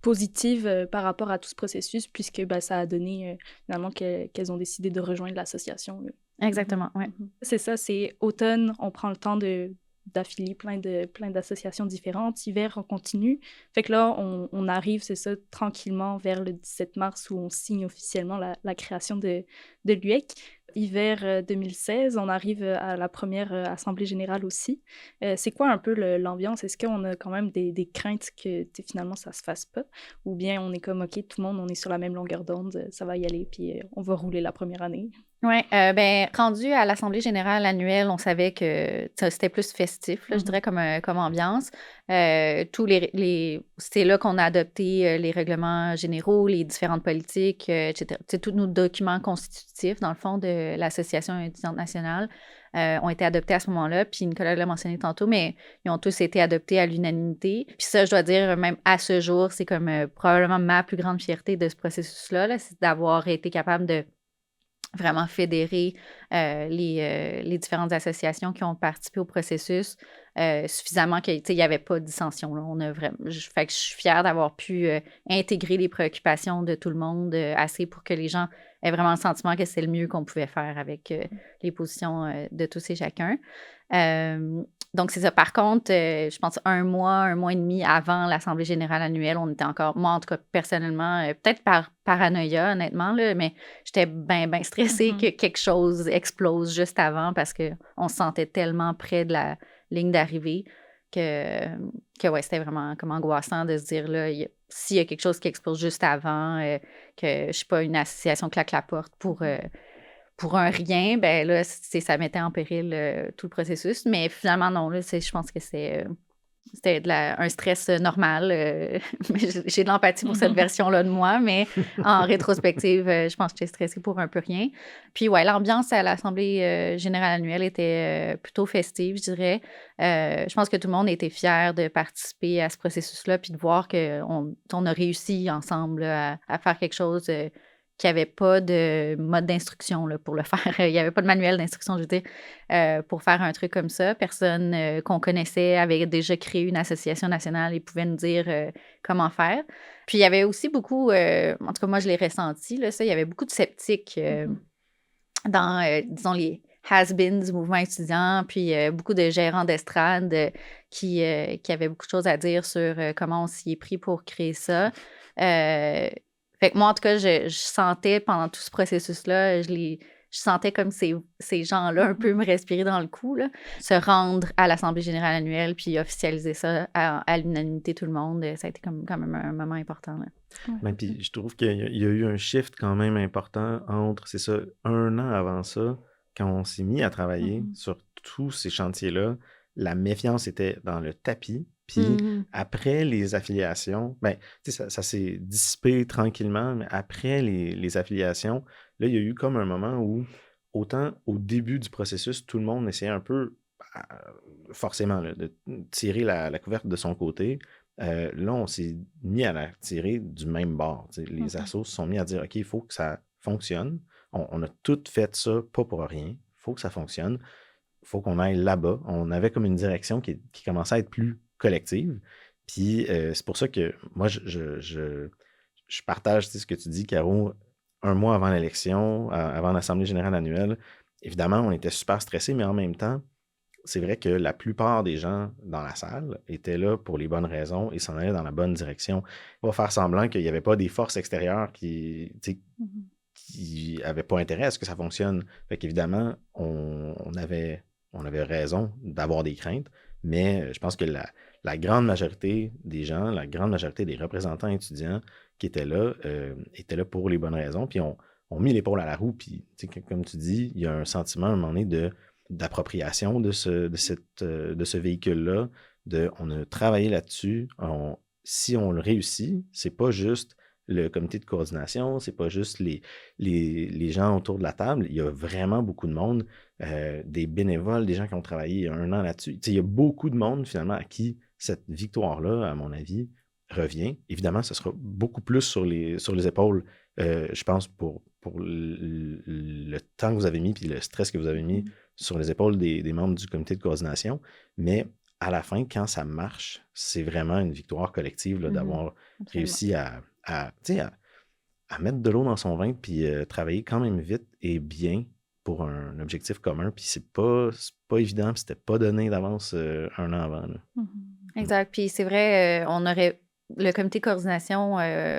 positives par rapport à tout ce processus, puisque ça a donné finalement qu'elles ont décidé de rejoindre l'association. Là. Exactement, oui. C'est ça, c'est automne, on prend le temps d'affilier plein d'associations différentes. Hiver, on continue. Fait que là, on arrive, c'est ça, tranquillement vers le 17 mars où on signe officiellement la création de l'UEC. Hiver 2016, on arrive à la première Assemblée générale aussi. C'est quoi un peu l'ambiance? Est-ce qu'on a quand même des craintes que finalement ça se fasse pas? Ou bien on est comme, OK, tout le monde, on est sur la même longueur d'onde, ça va y aller, puis on va rouler la première année? Oui, rendu à l'Assemblée générale annuelle, on savait que c'était plus festif, là, je dirais, comme ambiance. C'est là qu'on a adopté les règlements généraux, les différentes politiques, etc. Tous nos documents constitutifs, dans le fond, de l'Association étudiante nationale ont été adoptés à ce moment-là. Puis Nicolas l'a mentionné tantôt, mais ils ont tous été adoptés à l'unanimité. Puis ça, je dois dire, même à ce jour, c'est comme probablement ma plus grande fierté de ce processus-là, là, c'est d'avoir été capable de vraiment fédérer les différentes associations qui ont participé au processus suffisamment qu'il n'y avait pas de dissension. Là. Fait que je suis fière d'avoir pu intégrer les préoccupations de tout le monde assez pour que les gens aient vraiment le sentiment que c'est le mieux qu'on pouvait faire avec les positions de tous et chacun. Donc, c'est ça. Par contre, je pense un mois et demi avant l'Assemblée générale annuelle, on était encore, moi en tout cas personnellement, peut-être par paranoïa, honnêtement, là, mais j'étais bien stressée que quelque chose explose juste avant parce qu'on se sentait tellement près de la ligne d'arrivée que ouais, c'était vraiment comme angoissant de se dire, là, s'il y a quelque chose qui explose juste avant, que je sais pas, une association claque la porte pour un rien, ben là, ça mettait en péril tout le processus. Mais finalement, non, là, je pense que c'est C'était un stress normal. Mais j'ai de l'empathie pour cette version-là de moi, mais en rétrospective, je pense que j'étais stressée pour un peu rien. Puis ouais, l'ambiance à l'Assemblée générale annuelle était plutôt festive, je dirais. Je pense que tout le monde était fier de participer à ce processus-là, puis de voir qu'on a réussi ensemble là, à faire quelque chose qu'il n'y avait pas de mode d'instruction là, pour le faire. Il n'y avait pas de manuel d'instruction, je veux dire, pour faire un truc comme ça. Personne qu'on connaissait avait déjà créé une association nationale et pouvait nous dire comment faire. Puis il y avait aussi beaucoup, en tout cas moi je l'ai ressenti, là, ça, il y avait beaucoup de sceptiques dans, disons, les has-beens du mouvement étudiant, puis beaucoup de gérants d'estrade qui avaient beaucoup de choses à dire sur comment on s'y est pris pour créer ça. Fait que moi, en tout cas, je sentais pendant tout ce processus-là, je sentais comme ces gens-là un peu me respirer dans le cou, là, se rendre à l'Assemblée générale annuelle puis officialiser ça à l'unanimité tout le monde. Ça a été quand même un moment important. Là. Ben, puis je trouve qu'il y a eu un shift quand même important entre, c'est ça, 1 an avant ça, quand on s'est mis à travailler sur tous ces chantiers-là, la méfiance était dans le tapis. Puis après les affiliations, ben, tu sais, ça s'est dissipé tranquillement, mais après les affiliations, là, il y a eu comme un moment où, autant au début du processus, tout le monde essayait un peu, forcément, là, de tirer la couverte de son côté. Là, on s'est mis à la tirer du même bord. Tu sais. Les assos se sont mis à dire, OK, il faut que ça fonctionne. On a tout fait ça, pas pour rien. Il faut que ça fonctionne. Il faut qu'on aille là-bas. On avait comme une direction qui commençait à être plus collective. Puis c'est pour ça que moi, je partage tu sais, ce que tu dis, Caro, 1 mois avant l'élection, avant l'Assemblée générale annuelle. Évidemment, on était super stressés, mais en même temps, c'est vrai que la plupart des gens dans la salle étaient là pour les bonnes raisons et s'en allaient dans la bonne direction. Pas faire semblant qu'il n'y avait pas des forces extérieures qui n'avaient pas intérêt à ce que ça fonctionne. Fait qu'évidemment, on avait raison d'avoir des craintes, mais je pense que la grande majorité des gens, la grande majorité des représentants étudiants qui étaient là pour les bonnes raisons, puis ont mis l'épaule à la roue, puis comme tu dis, il y a un sentiment à un moment donné d'appropriation de ce véhicule-là, on a travaillé là-dessus, si on le réussit, c'est pas juste le comité de coordination, c'est pas juste les gens autour de la table, il y a vraiment beaucoup de monde, des bénévoles, des gens qui ont travaillé 1 an là-dessus. Il y a beaucoup de monde finalement à qui cette victoire-là, à mon avis, revient. Évidemment, ce sera beaucoup plus sur les épaules, je pense, pour le temps que vous avez mis puis le stress que vous avez mis sur les épaules des membres du comité de coordination. Mais à la fin, quand ça marche, c'est vraiment une victoire collective là, d'avoir réussi à mettre de l'eau dans son vin puis travailler quand même vite et bien pour un objectif commun. Puis c'est pas évident, puis c'était pas donné d'avance 1 an avant. Là. Exact. Puis c'est vrai, le comité de coordination,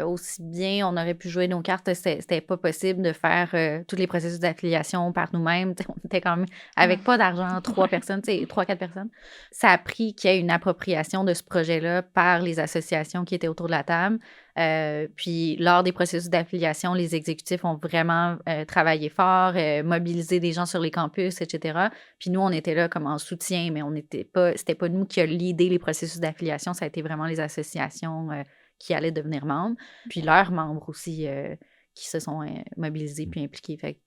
aussi bien, on aurait pu jouer nos cartes. C'était pas possible de faire tous les processus d'affiliation par nous-mêmes. On était quand même avec pas d'argent, 3 personnes, 3-4 personnes. Ça a pris qu'il y ait une appropriation de ce projet-là par les associations qui étaient autour de la table. Puis, lors des processus d'affiliation, les exécutifs ont vraiment travaillé fort, mobilisé des gens sur les campus, etc. Puis nous, on était là comme en soutien, mais c'était pas nous qui a leadé les processus d'affiliation, ça a été vraiment les associations qui allaient devenir membres. Puis leurs membres aussi qui se sont mobilisés puis impliqués. Fait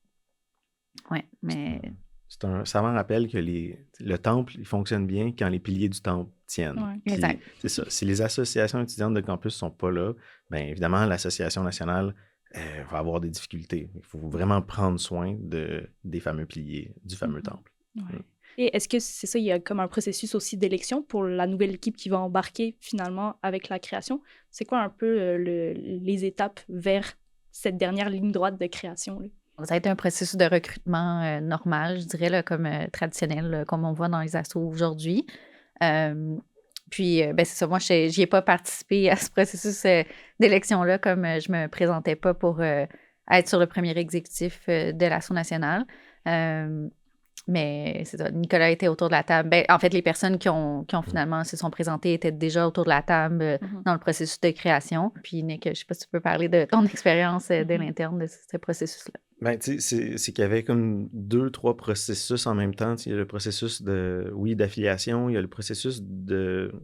ouais, mais... C'est un savant rappel que le temple, il fonctionne bien quand les piliers du temple tiennent. Ouais, exact. C'est ça. Si les associations étudiantes de campus ne sont pas là, bien évidemment, l'association nationale va avoir des difficultés. Il faut vraiment prendre soin des fameux piliers du fameux temple. Ouais. Et est-ce que c'est ça, il y a comme un processus aussi d'élection pour la nouvelle équipe qui va embarquer finalement avec la création? C'est quoi un peu les étapes vers cette dernière ligne droite de création? Là? Ça a été un processus de recrutement normal, je dirais, là, comme traditionnel, là, comme on voit dans les assos aujourd'hui. Puis, c'est ça, moi, j'y ai pas participé à ce processus d'élection-là, comme je me présentais pas pour être sur le premier exécutif de l'asso nationale. Mais c'est ça, Nicolas était autour de la table. En fait, les personnes qui ont finalement se sont présentées étaient déjà autour de la table dans le processus de création. Puis, Nick, je sais pas si tu peux parler de ton expérience de l'interne de ce processus-là. Ben, tu sais, c'est qu'il y avait comme 2, 3 processus en même temps. Tu sais, il y a le processus d'affiliation, il y a le processus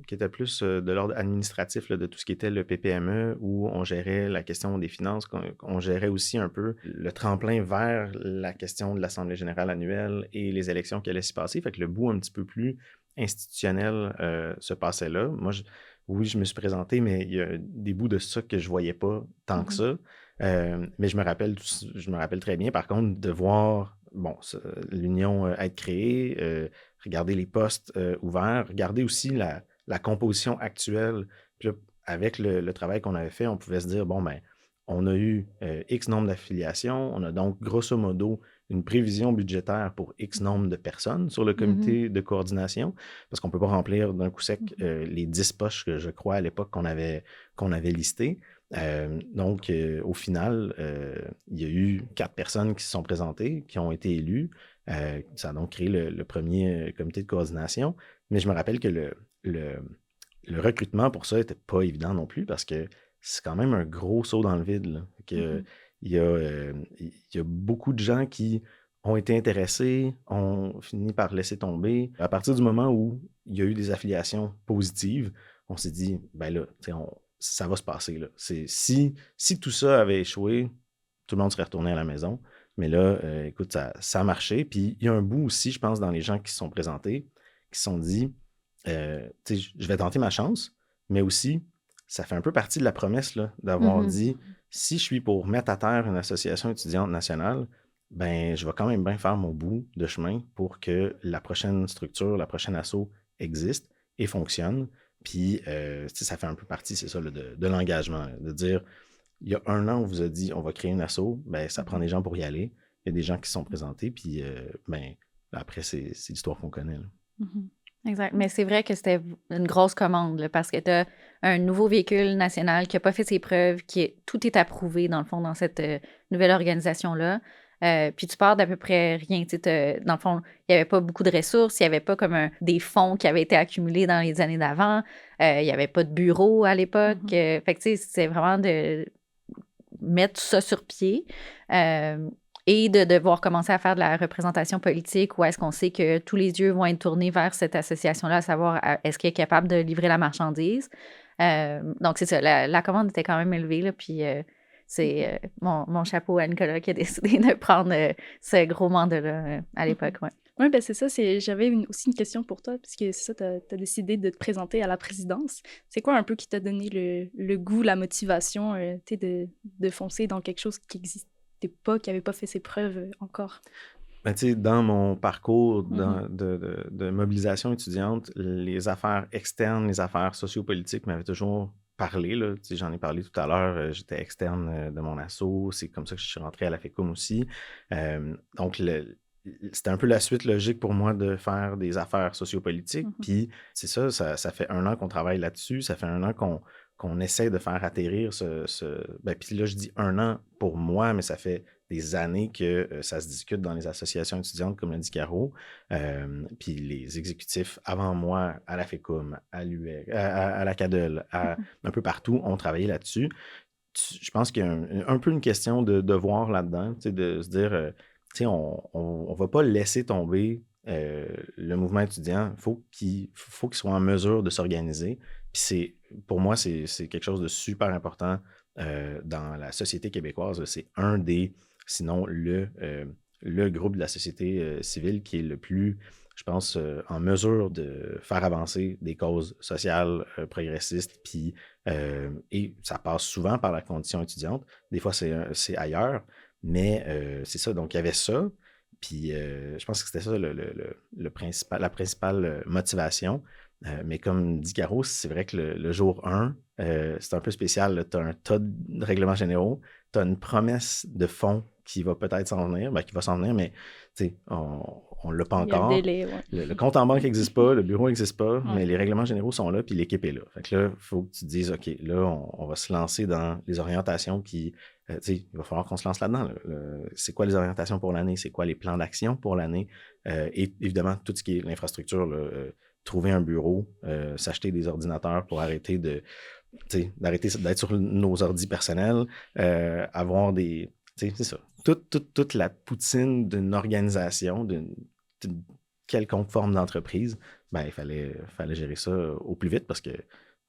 qui était plus de l'ordre administratif, là, de tout ce qui était le PPME, où on gérait la question des finances, qu'on gérait aussi un peu le tremplin vers la question de l'Assemblée générale annuelle et les élections qui allaient s'y passer. Fait que le bout un petit peu plus institutionnel se passait là. Moi, oui, je me suis présenté, mais il y a des bouts de ça que je voyais pas tant que ça. Mais je me rappelle très bien, par contre, de voir l'union être créée, regarder les postes ouverts, regarder aussi la composition actuelle. Puis là, avec le travail qu'on avait fait, on pouvait se dire, bon, ben, on a eu X nombre d'affiliations, on a donc grosso modo une prévision budgétaire pour X nombre de personnes sur le comité de coordination, parce qu'on ne peut pas remplir d'un coup sec les 10 postes que je crois à l'époque qu'on avait listées. Donc, au final, il y a eu 4 personnes qui se sont présentées, qui ont été élues. Ça a donc créé le premier comité de coordination. Mais je me rappelle que le recrutement pour ça n'était pas évident non plus parce que c'est quand même un gros saut dans le vide, là. Il y a beaucoup de gens qui ont été intéressés, ont fini par laisser tomber. À partir du moment où il y a eu des affiliations positives, on s'est dit, ben là, ça va se passer, là. Si tout ça avait échoué, tout le monde serait retourné à la maison. Mais là, écoute, ça a marché. Puis il y a un bout aussi, je pense, dans les gens qui se sont présentés, qui se sont dit, je vais tenter ma chance, mais aussi, ça fait un peu partie de la promesse là, d'avoir dit, si je suis pour mettre à terre une association étudiante nationale, ben, je vais quand même bien faire mon bout de chemin pour que la prochaine structure, la prochaine asso existe et fonctionne. Puis, ça fait un peu partie, c'est ça, là, de l'engagement, là, de dire, il y a 1 an, on vous a dit, on va créer une asso, ben, ça prend des gens pour y aller. Il y a des gens qui se sont présentés, puis, ben, après, c'est l'histoire qu'on connaît, là. Exact. Mais c'est vrai que c'était une grosse commande, là, parce que tu as un nouveau véhicule national qui n'a pas fait ses preuves, tout est approuvé, dans le fond, dans cette nouvelle organisation-là. Puis tu pars d'à peu près rien. Dans le fond, il n'y avait pas beaucoup de ressources, il n'y avait pas comme des fonds qui avaient été accumulés dans les années d'avant, il n'y avait pas de bureau à l'époque. Fait que, tu sais, c'est vraiment de mettre tout ça sur pied. Et de devoir commencer à faire de la représentation politique où est-ce qu'on sait que tous les yeux vont être tournés vers cette association-là, à savoir est-ce qu'elle est capable de livrer la marchandise. Donc, c'est ça, la commande était quand même élevée, là, puis c'est mon chapeau à Nicolas qui a décidé de prendre ce gros mandat-là à l'époque. Ouais. Oui, ben c'est ça. J'avais aussi une question pour toi, puisque c'est ça, tu as décidé de te présenter à la présidence. C'est quoi un peu qui t'a donné le goût, la motivation de foncer dans quelque chose qui existe? Qui n'avait pas fait ses preuves encore? Ben, tu sais, dans mon parcours de mobilisation étudiante, les affaires externes, les affaires sociopolitiques m'avaient toujours parlé, là. Tu sais, j'en ai parlé tout à l'heure, j'étais externe de mon asso, c'est comme ça que je suis rentré à la FECUM aussi. Donc, c'était un peu la suite logique pour moi de faire des affaires sociopolitiques. Puis, c'est ça, ça fait 1 an qu'on travaille là-dessus, ça fait 1 an qu'on essaie de faire atterrir Ben, puis là, je dis 1 an pour moi, mais ça fait des années que ça se discute dans les associations étudiantes, comme l'a dit Caro. Puis les exécutifs avant moi, à la FECUM, à l'UEC, à la CADEL, un peu partout, ont travaillé là-dessus. Je pense qu'il y a un peu une question de devoir là-dedans, de se dire, on ne va pas laisser tomber le mouvement étudiant. Il faut qu'il soit en mesure de s'organiser. Puis pour moi, c'est quelque chose de super important dans la société québécoise. C'est un des, sinon le groupe de la société civile qui est le plus, je pense, en mesure de faire avancer des causes sociales progressistes. Puis, et ça passe souvent par la condition étudiante. Des fois, c'est ailleurs. Mais c'est ça. Donc, il y avait ça. Puis, je pense que c'était ça la principale motivation. Mais comme dit Caro, c'est vrai que le jour 1, c'est un peu spécial. Tu as un tas de règlements généraux, tu as une promesse de fonds qui va peut-être s'en venir, qui va s'en venir, mais on ne l'a pas encore. Il y a un délai, ouais. Le compte en banque n'existe pas, le bureau n'existe pas, mais les règlements généraux sont là, puis l'équipe est là. Fait que là, il faut que tu te dises, OK, là, on va se lancer dans les orientations qui... il va falloir qu'on se lance là-dedans. C'est quoi les orientations pour l'année? C'est quoi les plans d'action pour l'année? Et évidemment, tout ce qui est l'infrastructure, trouver un bureau, s'acheter des ordinateurs pour arrêter d'être sur nos ordis personnels, avoir des... c'est ça. toute la poutine d'une organisation, d'une quelconque forme d'entreprise, ben, fallait gérer ça au plus vite parce que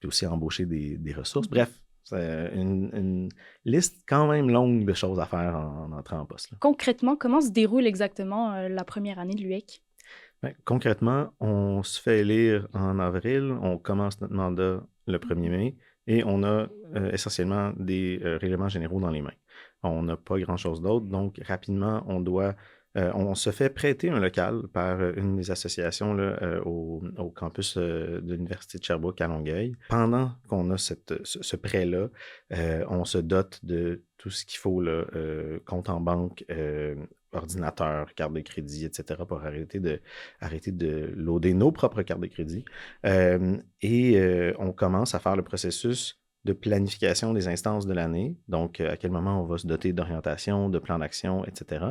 puis aussi embaucher des ressources. Bref, c'est une liste quand même longue de choses à faire en entrant en poste, là. Concrètement, comment se déroule exactement la première année de l'UEC? Ben, concrètement, on se fait élire en avril, on commence notre mandat le 1er mai et on a essentiellement des règlements généraux dans les mains. On n'a pas grand-chose d'autre, donc rapidement, on se fait prêter un local par une des associations là, au campus de l'Université de Sherbrooke à Longueuil. Pendant qu'on a ce prêt-là, on se dote de tout ce qu'il faut, là, compte en banque, ordinateur, carte de crédit, etc., pour arrêter de loader nos propres cartes de crédit. On commence à faire le processus de planification des instances de l'année, donc à quel moment on va se doter d'orientation, de plan d'action, etc.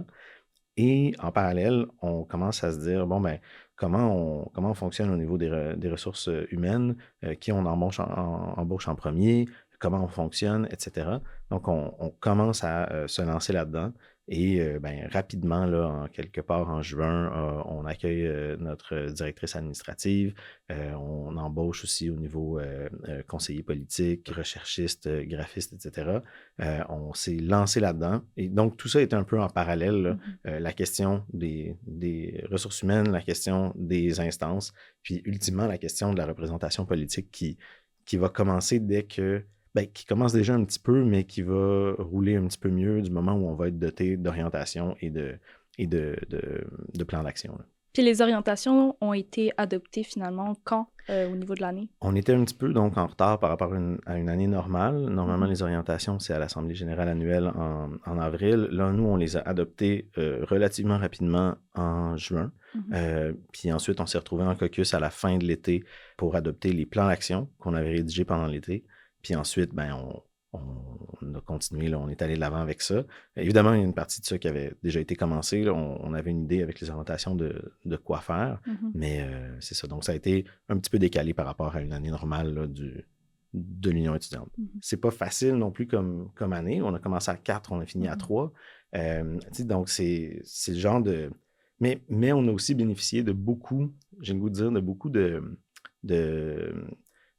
Et en parallèle, on commence à se dire, bon, ben, comment on fonctionne au niveau des ressources humaines, qui on embauche en premier, comment on fonctionne, etc. Donc, on commence à se lancer là-dedans. Et ben, rapidement, là, quelque part en juin, on accueille notre directrice administrative. On embauche aussi au niveau conseiller politique, recherchiste, graphiste, etc. On s'est lancé là-dedans. Et donc, tout ça est un peu en parallèle, là. La question des ressources humaines, la question des instances, puis ultimement la question de la représentation politique qui va commencer qui commence déjà un petit peu, mais qui va rouler un petit peu mieux du moment où on va être doté d'orientation et de plan d'action, là. Puis les orientations ont été adoptées finalement quand au niveau de l'année? On était un petit peu donc en retard par rapport à une année normale. Normalement, Mhm. les orientations, c'est à l'Assemblée générale annuelle en avril. Là, nous, on les a adoptées relativement rapidement en juin. Puis ensuite, on s'est retrouvés en caucus à la fin de l'été pour adopter les plans d'action qu'on avait rédigés pendant l'été. Puis ensuite, ben, on a continué, là, on est allé de l'avant avec ça. Évidemment, il y a une partie de ça qui avait déjà été commencée, là. On avait une idée avec les orientations de quoi faire, mais c'est ça. Donc, ça a été un petit peu décalé par rapport à une année normale là, de l'Union étudiante. C'est pas facile non plus comme année. On a commencé à 4, on a fini à 3. Donc, c'est le genre de... Mais on a aussi bénéficié de beaucoup, j'ai le goût de dire, de beaucoup de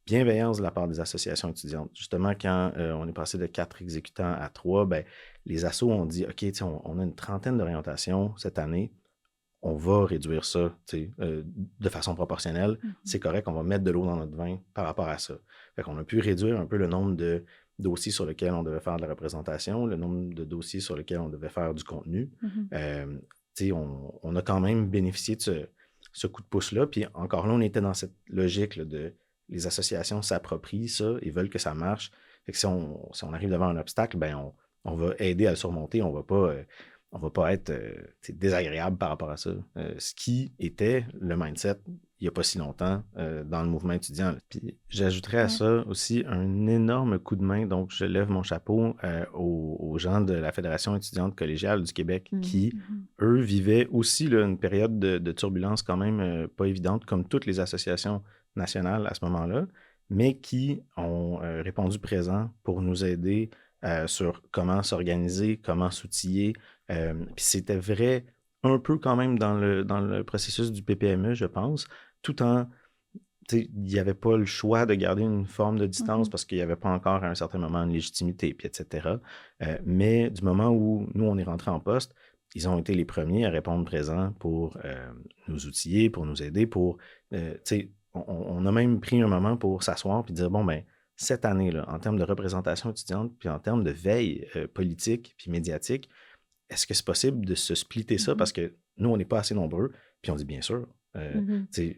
bienveillance de la part des associations étudiantes. Justement, quand on est passé de 4 exécutants à 3, ben, les assos ont dit, OK, on a une trentaine d'orientations cette année, on va réduire ça de façon proportionnelle. C'est correct, on va mettre de l'eau dans notre vin par rapport à ça. Fait qu'on a pu réduire un peu le nombre de dossiers sur lesquels on devait faire de la représentation, le nombre de dossiers sur lesquels on devait faire du contenu. On a quand même bénéficié de ce coup de pouce-là. Puis encore là, on était dans cette logique là, de les associations s'approprient ça, ils veulent que ça marche. Fait que si on arrive devant un obstacle, ben on va aider à le surmonter. On va pas être désagréable par rapport à ça. Ce qui était le mindset il n'y a pas si longtemps dans le mouvement étudiant. Puis j'ajouterais à ça aussi un énorme coup de main. Donc, je lève mon chapeau aux gens de la Fédération étudiante collégiale du Québec qui, eux, vivaient aussi là, une période de turbulence quand même pas évidente, comme toutes les associations nationales à ce moment-là, mais qui ont répondu présent pour nous aider sur comment s'organiser, comment s'outiller. Puis c'était vrai un peu quand même dans le processus du PPME, je pense, tout en... Il n'y avait pas le choix de garder une forme de distance parce qu'il n'y avait pas encore à un certain moment une légitimité, puis etc. Mais du moment où nous, on est rentrés en poste, ils ont été les premiers à répondre présent pour nous outiller, pour nous aider, on a même pris un moment pour s'asseoir et dire, bon, ben cette année-là, en termes de représentation étudiante, puis en termes de veille politique puis médiatique, est-ce que c'est possible de se splitter ça? Parce que nous, on n'est pas assez nombreux. Puis on dit, bien sûr.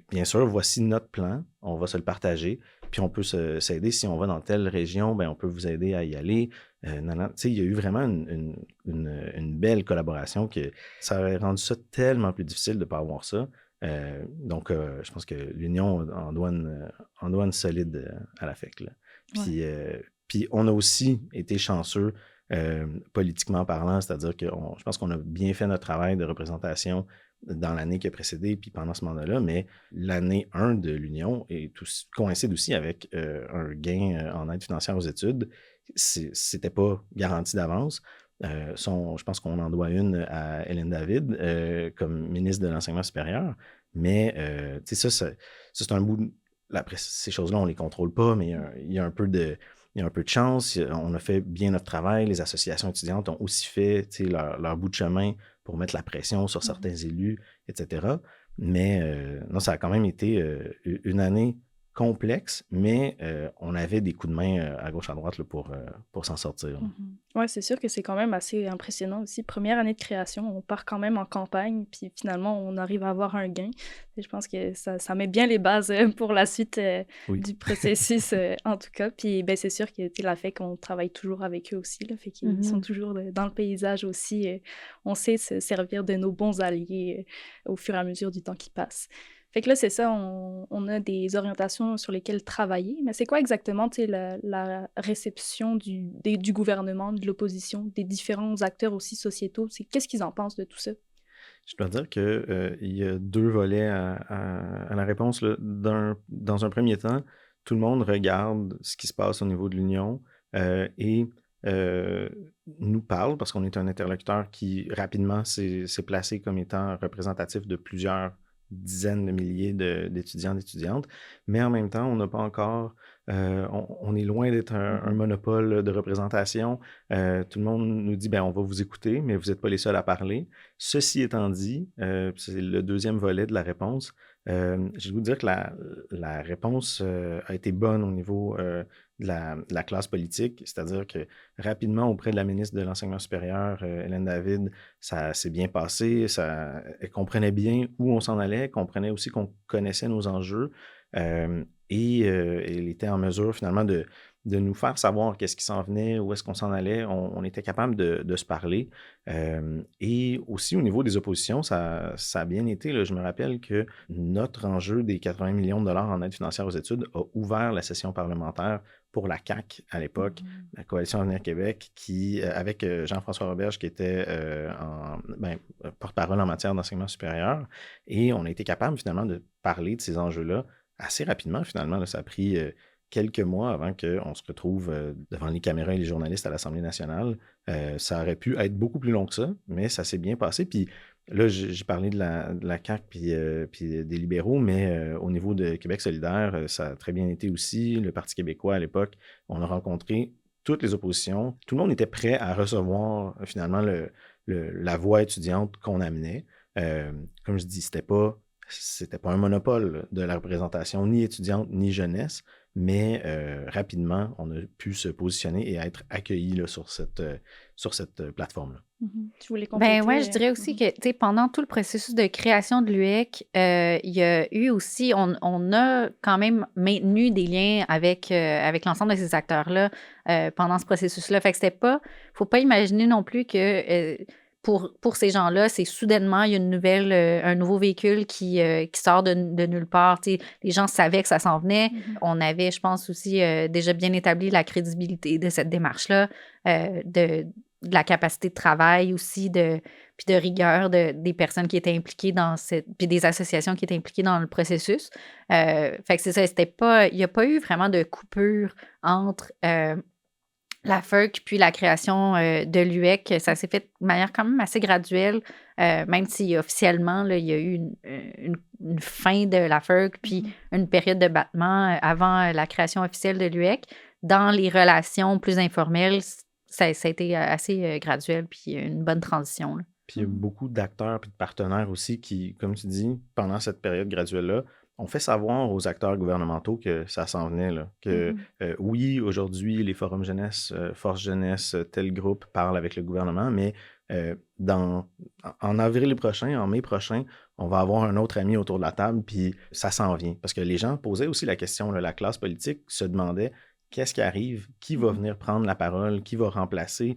Bien sûr, voici notre plan. On va se le partager. Puis on peut s'aider. Si on va dans telle région, ben, on peut vous aider à y aller. Il y a eu vraiment une belle collaboration que ça aurait rendu ça tellement plus difficile de ne pas avoir ça. Donc, je pense que l'Union en doit une solide à la FEC, là. Puis on a aussi été chanceux politiquement parlant, c'est-à-dire que je pense qu'on a bien fait notre travail de représentation dans l'année qui a précédé puis pendant ce mandat-là, mais l'année 1 de l'Union coïncide aussi avec un gain en aide financière aux études. C'était pas garanti d'avance. Je pense qu'on en doit une à Hélène David comme ministre de l'Enseignement supérieur. Mais tu sais, ça, c'est un bout après, ces choses-là, on ne les contrôle pas, mais il y a un peu de. Il y a un peu de chance, on a fait bien notre travail, les associations étudiantes ont aussi fait leur bout de chemin pour mettre la pression sur certains élus, etc. Mais non, ça a quand même été une année complexe, mais on avait des coups de main à gauche, à droite là, pour s'en sortir. Ouais, c'est sûr que c'est quand même assez impressionnant aussi. Première année de création, on part quand même en campagne, puis finalement, on arrive à avoir un gain. Et je pense que ça met bien les bases pour la suite Oui. du processus, en tout cas. Puis ben, c'est sûr que la fait qu'on travaille toujours avec eux aussi, là, fait qu'ils sont toujours dans le paysage aussi. On sait se servir de nos bons alliés au fur et à mesure du temps qui passe. Fait que là, c'est ça, on a des orientations sur lesquelles travailler. Mais c'est quoi exactement, tu sais, la réception du gouvernement, de l'opposition, des différents acteurs aussi sociétaux? Qu'est-ce qu'ils en pensent de tout ça? Je dois dire qu'il y a deux volets à la réponse. Là. Dans un premier temps, tout le monde regarde ce qui se passe au niveau de l'Union et nous parle, parce qu'on est un interlocuteur qui rapidement s'est placé comme étant représentatif de plusieurs dizaines de milliers d'étudiants, d'étudiantes, mais en même temps, on n'a pas encore, on est loin d'être un monopole de représentation. Tout le monde nous dit, ben on va vous écouter, mais vous n'êtes pas les seuls à parler. Ceci étant dit, c'est le deuxième volet de la réponse. Je vais vous dire que la réponse a été bonne au niveau de la classe politique, c'est-à-dire que rapidement, auprès de la ministre de l'Enseignement supérieur, Hélène David, ça s'est bien passé, elle comprenait bien où on s'en allait, comprenait aussi qu'on connaissait nos enjeux et elle était en mesure finalement de nous faire savoir qu'est-ce qui s'en venait, où est-ce qu'on s'en allait. On était capable de se parler. Et aussi au niveau des oppositions, ça a bien été. Là. Je me rappelle que notre enjeu des 80 millions de dollars en aide financière aux études a ouvert la session parlementaire pour la CAQ à l'époque, la Coalition Avenir Québec, qui, avec Jean-François Roberge, qui était porte-parole en matière d'enseignement supérieur. Et on a été capable finalement de parler de ces enjeux-là assez rapidement. Finalement, là, ça a pris quelques mois avant qu'on se retrouve devant les caméras et les journalistes à l'Assemblée nationale. Ça aurait pu être beaucoup plus long que ça, mais ça s'est bien passé. Puis là, j'ai parlé de la CAQ puis des libéraux, mais au niveau de Québec solidaire, ça a très bien été aussi. Le Parti québécois, à l'époque, on a rencontré toutes les oppositions. Tout le monde était prêt à recevoir finalement la voix étudiante qu'on amenait. Comme je dis, c'était pas un monopole de la représentation ni étudiante ni jeunesse, mais rapidement, on a pu se positionner et être accueillis là, sur cette plateforme-là. Tu voulais compléter? Ben ouais, je dirais aussi que, tu sais, pendant tout le processus de création de l'UEC, il y a eu aussi, on a quand même maintenu des liens avec l'ensemble de ces acteurs-là pendant ce processus-là. Fait que faut pas imaginer non plus que pour ces gens-là, c'est soudainement, il y a un nouveau véhicule qui sort de nulle part. Tu sais, les gens savaient que ça s'en venait. On avait, je pense aussi, déjà bien établi la crédibilité de cette démarche-là, de la capacité de travail aussi, puis de rigueur des personnes qui étaient impliquées puis des associations qui étaient impliquées dans le processus. Fait que c'est ça, il n'y a pas eu vraiment de coupure entre la FERC puis la création de l'UEC. Ça s'est fait de manière quand même assez graduelle, même si officiellement, là, il y a eu une fin de la FERC puis une période de battement avant la création officielle de l'UEC. Dans les relations plus informelles, ça a été assez graduel, puis une bonne transition. Là. Puis il y a beaucoup d'acteurs et de partenaires aussi qui, comme tu dis, pendant cette période graduelle-là, ont fait savoir aux acteurs gouvernementaux que ça s'en venait. Là, que oui, aujourd'hui, les forums jeunesse, Force Jeunesse, tel groupe parle avec le gouvernement, mais en avril prochain, en mai prochain, on va avoir un autre ami autour de la table, puis ça s'en vient. Parce que les gens posaient aussi la question, là, la classe politique se demandait qu'est-ce qui arrive, qui va venir prendre la parole, qui va remplacer,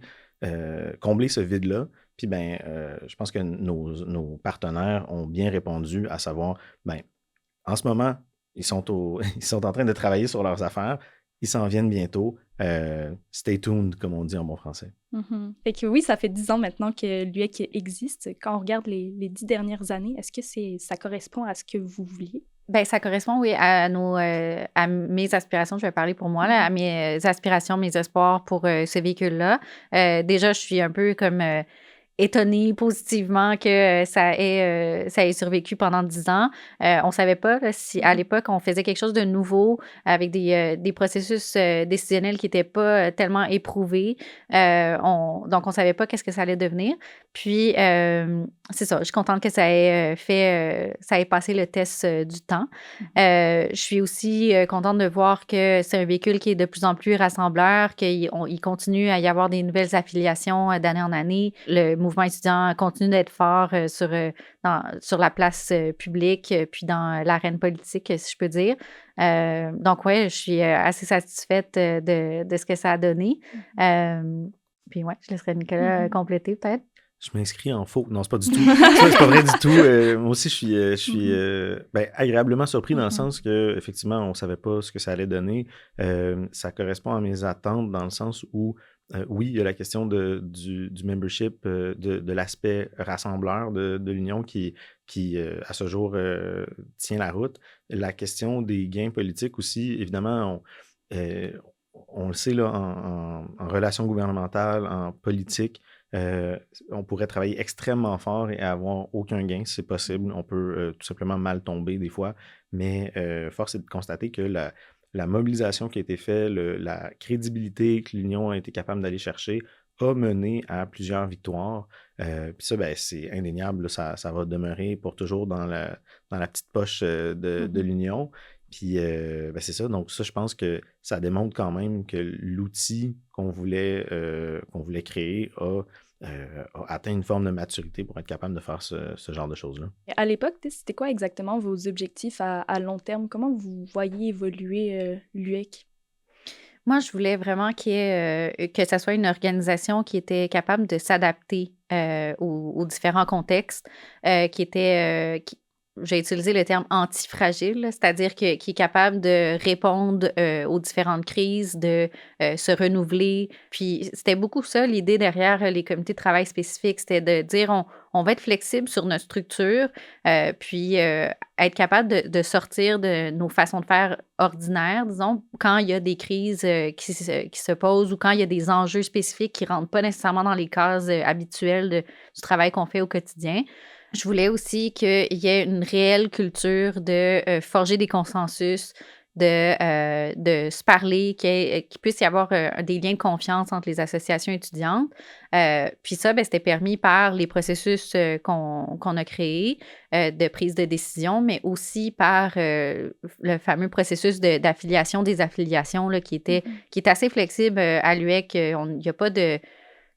combler ce vide-là. Puis je pense que nos partenaires ont bien répondu à savoir, en ce moment, ils sont en train de travailler sur leurs affaires. Ils s'en viennent bientôt. Stay tuned, comme on dit en bon français. Fait que oui, ça fait 10 ans maintenant que l'UEC existe. Quand on regarde les 10 dernières années, est-ce que ça correspond à ce que vous vouliez? Ben, ça correspond, oui, à à mes aspirations. Je vais parler pour moi, là, à mes aspirations, mes espoirs pour ce véhicule-là. Déjà, je suis un peu comme étonnée positivement que ça ait survécu pendant 10 ans. On savait pas là, si à l'époque on faisait quelque chose de nouveau avec des processus décisionnels qui n'étaient pas tellement éprouvés. Donc, on savait pas qu'est-ce que ça allait devenir. Puis, c'est ça, je suis contente que ça ait passé le test du temps. Je suis aussi contente de voir que c'est un véhicule qui est de plus en plus rassembleur, qu'il il continue à y avoir des nouvelles affiliations d'année en année. Le mouvement étudiant continue d'être fort sur la place publique, puis dans l'arène politique, si je peux dire. Donc, ouais, je suis assez satisfaite de ce que ça a donné. Puis, ouais, je laisserai Nicolas compléter peut-être. Je m'inscris en faux. Non, c'est pas du tout. Ça, c'est pas vrai du tout. Moi aussi, je suis agréablement surpris dans le sens que, effectivement, on savait pas ce que ça allait donner. Ça correspond à mes attentes dans le sens où, oui, il y a la question du membership, de l'aspect rassembleur de l'Union qui à ce jour, tient la route. La question des gains politiques aussi, évidemment, on le sait, là, en relations gouvernementales, en politique, on pourrait travailler extrêmement fort et avoir aucun gain, si c'est possible. On peut tout simplement mal tomber des fois, mais force est de constater que la mobilisation qui a été faite, la crédibilité que l'Union a été capable d'aller chercher a mené à plusieurs victoires. Puis ça, ben, c'est indéniable, là, ça va demeurer pour toujours dans la petite poche de l'Union. Puis, ben, c'est ça. Donc, ça, je pense que ça démontre quand même que l'outil qu'on voulait créer a atteint une forme de maturité pour être capable de faire ce genre de choses-là. À l'époque, c'était quoi exactement vos objectifs à long terme? Comment vous voyez évoluer l'UEC? Moi, je voulais vraiment que ça soit une organisation qui était capable de s'adapter aux différents contextes, j'ai utilisé le terme antifragile, là, c'est-à-dire qui est capable de répondre aux différentes crises, de se renouveler. Puis c'était beaucoup ça, l'idée derrière les comités de travail spécifiques, c'était de dire on va être flexible sur notre structure, puis être capable de sortir de nos façons de faire ordinaires, disons, quand il y a des crises qui se posent ou quand il y a des enjeux spécifiques qui ne rentrent pas nécessairement dans les cases habituelles du travail qu'on fait au quotidien. Je voulais aussi qu'il y ait une réelle culture de forger des consensus, de se parler, qu'il puisse y avoir des liens de confiance entre les associations étudiantes. Puis ça, ben, c'était permis par les processus qu'on a créés de prise de décision, mais aussi par le fameux processus d'affiliation des affiliations là, qui est assez flexible à l'UEC. Il n'y a pas de...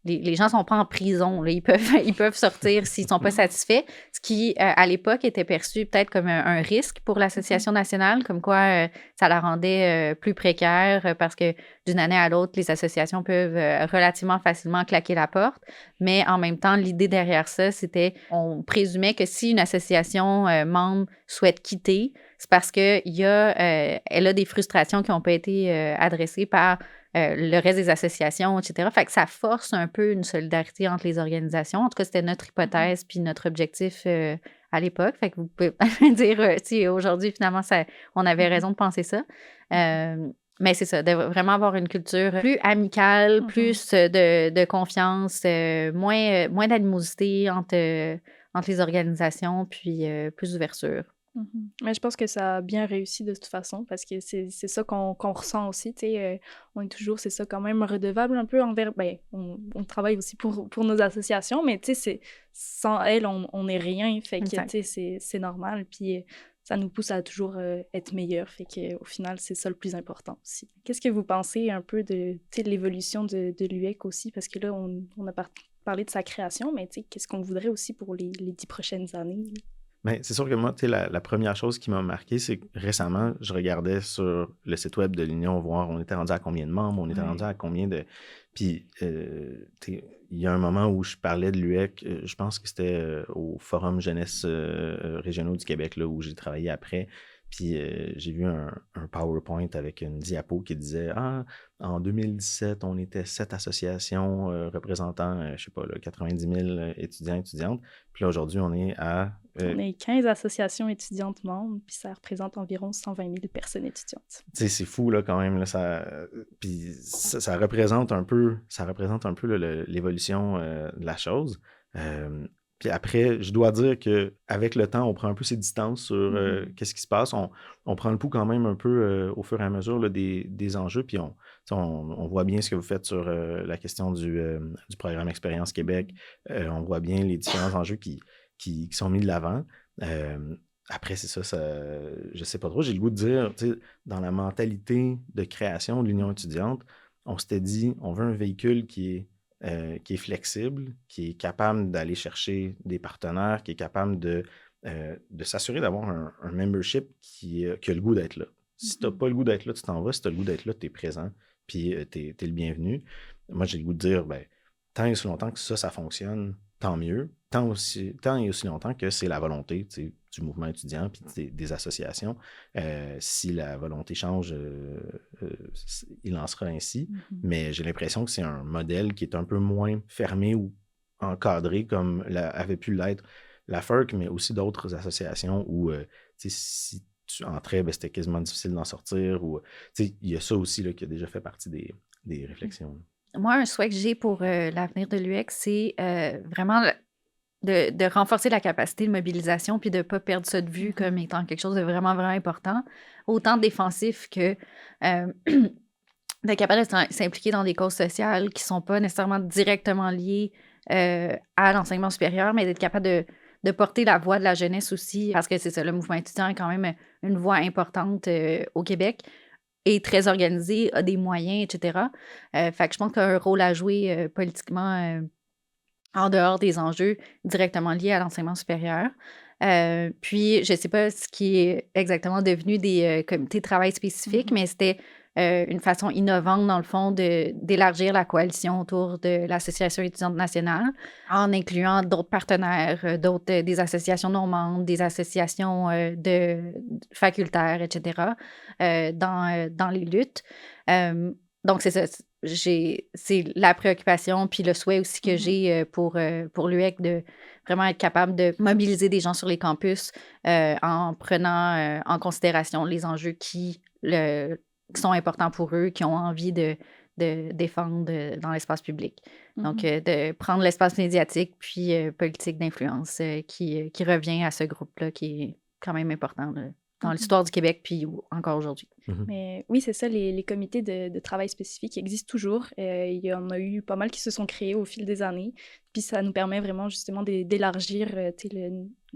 Les gens ne sont pas en prison. Là. Ils peuvent sortir s'ils ne sont pas satisfaits, ce qui, à l'époque, était perçu peut-être comme un risque pour l'Association nationale, comme quoi ça la rendait plus précaire parce que d'une année à l'autre, les associations peuvent relativement facilement claquer la porte. Mais en même temps, l'idée derrière ça, c'était on présumait que si une association membre souhaite quitter, c'est parce qu'elle a des frustrations qui n'ont pas été adressées par le reste des associations, etc. Fait que ça force un peu une solidarité entre les organisations. En tout cas, c'était notre hypothèse puis notre objectif à l'époque. Fait que vous pouvez dire si aujourd'hui, finalement, on avait raison de penser ça. Mais c'est ça, de vraiment avoir une culture plus amicale, plus de confiance, moins d'animosité entre les organisations, puis plus d'ouverture. Mais je pense que ça a bien réussi de toute façon parce que c'est ça qu'on ressent aussi, tu sais, on est toujours, c'est ça, quand même redevable un peu envers, ben, on travaille aussi pour nos associations, mais tu sais, sans elles, on n'est rien, fait que, tu sais, c'est normal, puis ça nous pousse à toujours être meilleurs, fait qu'au final, c'est ça le plus important aussi. Qu'est-ce que vous pensez un peu de l'évolution de l'UEC aussi, parce que là, on a parlé de sa création, mais tu sais, qu'est-ce qu'on voudrait aussi pour les 10 prochaines années, là? Bien, c'est sûr que moi, tu sais, la première chose qui m'a marqué, c'est que récemment, je regardais sur le site web de l'Union voir on était rendu à combien de membres, on était rendu à combien de... Puis, il y a un moment où je parlais de l'UEC, je pense que c'était au Forum jeunesse régionaux du Québec, là, où j'ai travaillé après. Puis j'ai vu un PowerPoint avec une diapo qui disait « Ah, en 2017, on était 7 associations représentant, je sais pas, là, 90 000 étudiants et étudiantes. Puis là, aujourd'hui, on est à On est 15 associations étudiantes membres, puis ça représente environ 120 000 personnes étudiantes. C'est fou, là, quand même. Là, puis ça représente un peu, là, l'évolution de la chose. Puis après, je dois dire qu'avec le temps, on prend un peu ses distances sur qu'est-ce qui se passe. On prend le pouls quand même un peu au fur et à mesure là, des enjeux. Puis on voit bien ce que vous faites sur la question du programme Expérience Québec. On voit bien les différents enjeux qui sont mis de l'avant. Après, c'est ça, je sais pas trop. J'ai le goût de dire, dans la mentalité de création de l'Union étudiante, on s'était dit, on veut un véhicule qui est flexible, qui est capable d'aller chercher des partenaires, qui est capable de s'assurer d'avoir un membership qui a le goût d'être là. Si tu n'as pas le goût d'être là, tu t'en vas. Si tu as le goût d'être là, tu es présent, puis tu es le bienvenu. Moi, j'ai le goût de dire, tant et aussi longtemps que ça fonctionne, tant mieux. Tant et aussi longtemps que c'est la volonté du mouvement étudiant puis des associations. Si la volonté change, il en sera ainsi. Mais j'ai l'impression que c'est un modèle qui est un peu moins fermé ou encadré comme avait pu l'être la FERC, mais aussi d'autres associations où si tu entrais, c'était quasiment difficile d'en sortir. Il y a ça aussi là, qui a déjà fait partie des réflexions. Moi, un souhait que j'ai pour l'avenir de l'UEC, c'est vraiment de renforcer la capacité de mobilisation puis de ne pas perdre ça de vue comme étant quelque chose de vraiment, vraiment important, autant défensif que d'être capable de s'impliquer dans des causes sociales qui ne sont pas nécessairement directement liées à l'enseignement supérieur, mais d'être capable de porter la voix de la jeunesse aussi, parce que c'est ça, le mouvement étudiant est quand même une voix importante au Québec, est très organisé, a des moyens, etc. Fait que je pense qu'il y a un rôle à jouer politiquement en dehors des enjeux directement liés à l'enseignement supérieur. Puis, je ne sais pas ce qui est exactement devenu des comités de travail spécifiques, mais c'était une façon innovante, dans le fond, d'élargir la coalition autour de l'Association étudiante nationale en incluant d'autres partenaires, des associations non-membres, des associations de facultaires, etc., dans les luttes. Donc, c'est ça. C'est la préoccupation puis le souhait aussi que j'ai pour l'UEC de vraiment être capable de mobiliser des gens sur les campus en prenant en considération les enjeux qui sont importants pour eux, qui ont envie de défendre dans l'espace public. Donc, de prendre l'espace médiatique puis politique d'influence qui revient à ce groupe-là qui est quand même important dans l'histoire du Québec puis encore aujourd'hui. Mais oui, c'est ça, les comités de travail spécifiques existent toujours. Il y en a eu pas mal qui se sont créés au fil des années. Puis ça nous permet vraiment justement d'élargir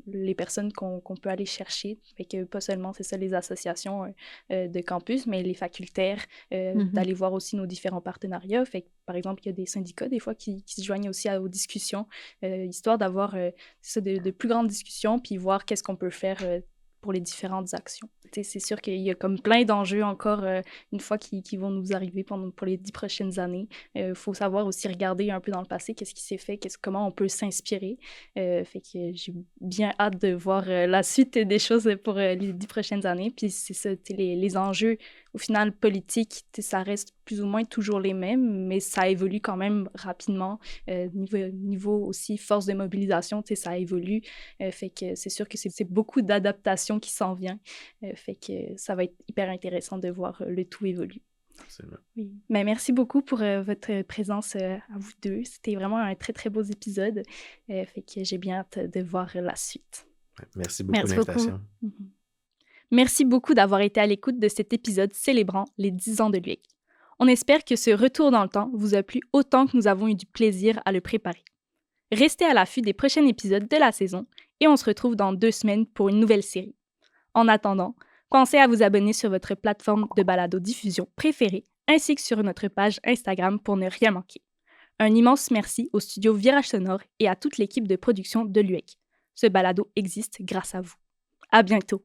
les personnes qu'on peut aller chercher. Fait que pas seulement, c'est ça, les associations de campus, mais les facultaires, d'aller voir aussi nos différents partenariats. Fait que, par exemple, il y a des syndicats des fois qui se joignent aussi aux discussions, histoire d'avoir de plus grandes discussions, puis voir qu'est-ce qu'on peut faire pour les différentes actions. C'est sûr qu'il y a comme plein d'enjeux encore une fois qui vont nous arriver pour les 10 prochaines années. Il faut savoir aussi regarder un peu dans le passé qu'est-ce qui s'est fait, comment on peut s'inspirer. Fait que j'ai bien hâte de voir la suite des choses pour les 10 prochaines années. Puis c'est ça, les enjeux au final politiques, ça reste plus ou moins toujours les mêmes, mais ça évolue quand même rapidement. Niveau aussi force de mobilisation, ça évolue. Fait que c'est sûr que c'est beaucoup d'adaptation qui s'en vient. Fait que ça va être hyper intéressant de voir le tout évoluer. Absolument. Oui. Mais merci beaucoup pour votre présence à vous deux. C'était vraiment un très, très beau épisode. Fait que j'ai bien hâte de voir la suite. Merci beaucoup de l'invitation. Merci beaucoup d'avoir été à l'écoute de cet épisode célébrant les 10 ans de l'UEC. On espère que ce retour dans le temps vous a plu autant que nous avons eu du plaisir à le préparer. Restez à l'affût des prochains épisodes de la saison et on se retrouve dans 2 semaines pour une nouvelle série. En attendant, pensez à vous abonner sur votre plateforme de balado-diffusion préférée ainsi que sur notre page Instagram pour ne rien manquer. Un immense merci au studio Virage Sonore et à toute l'équipe de production de l'UEC. Ce balado existe grâce à vous. À bientôt!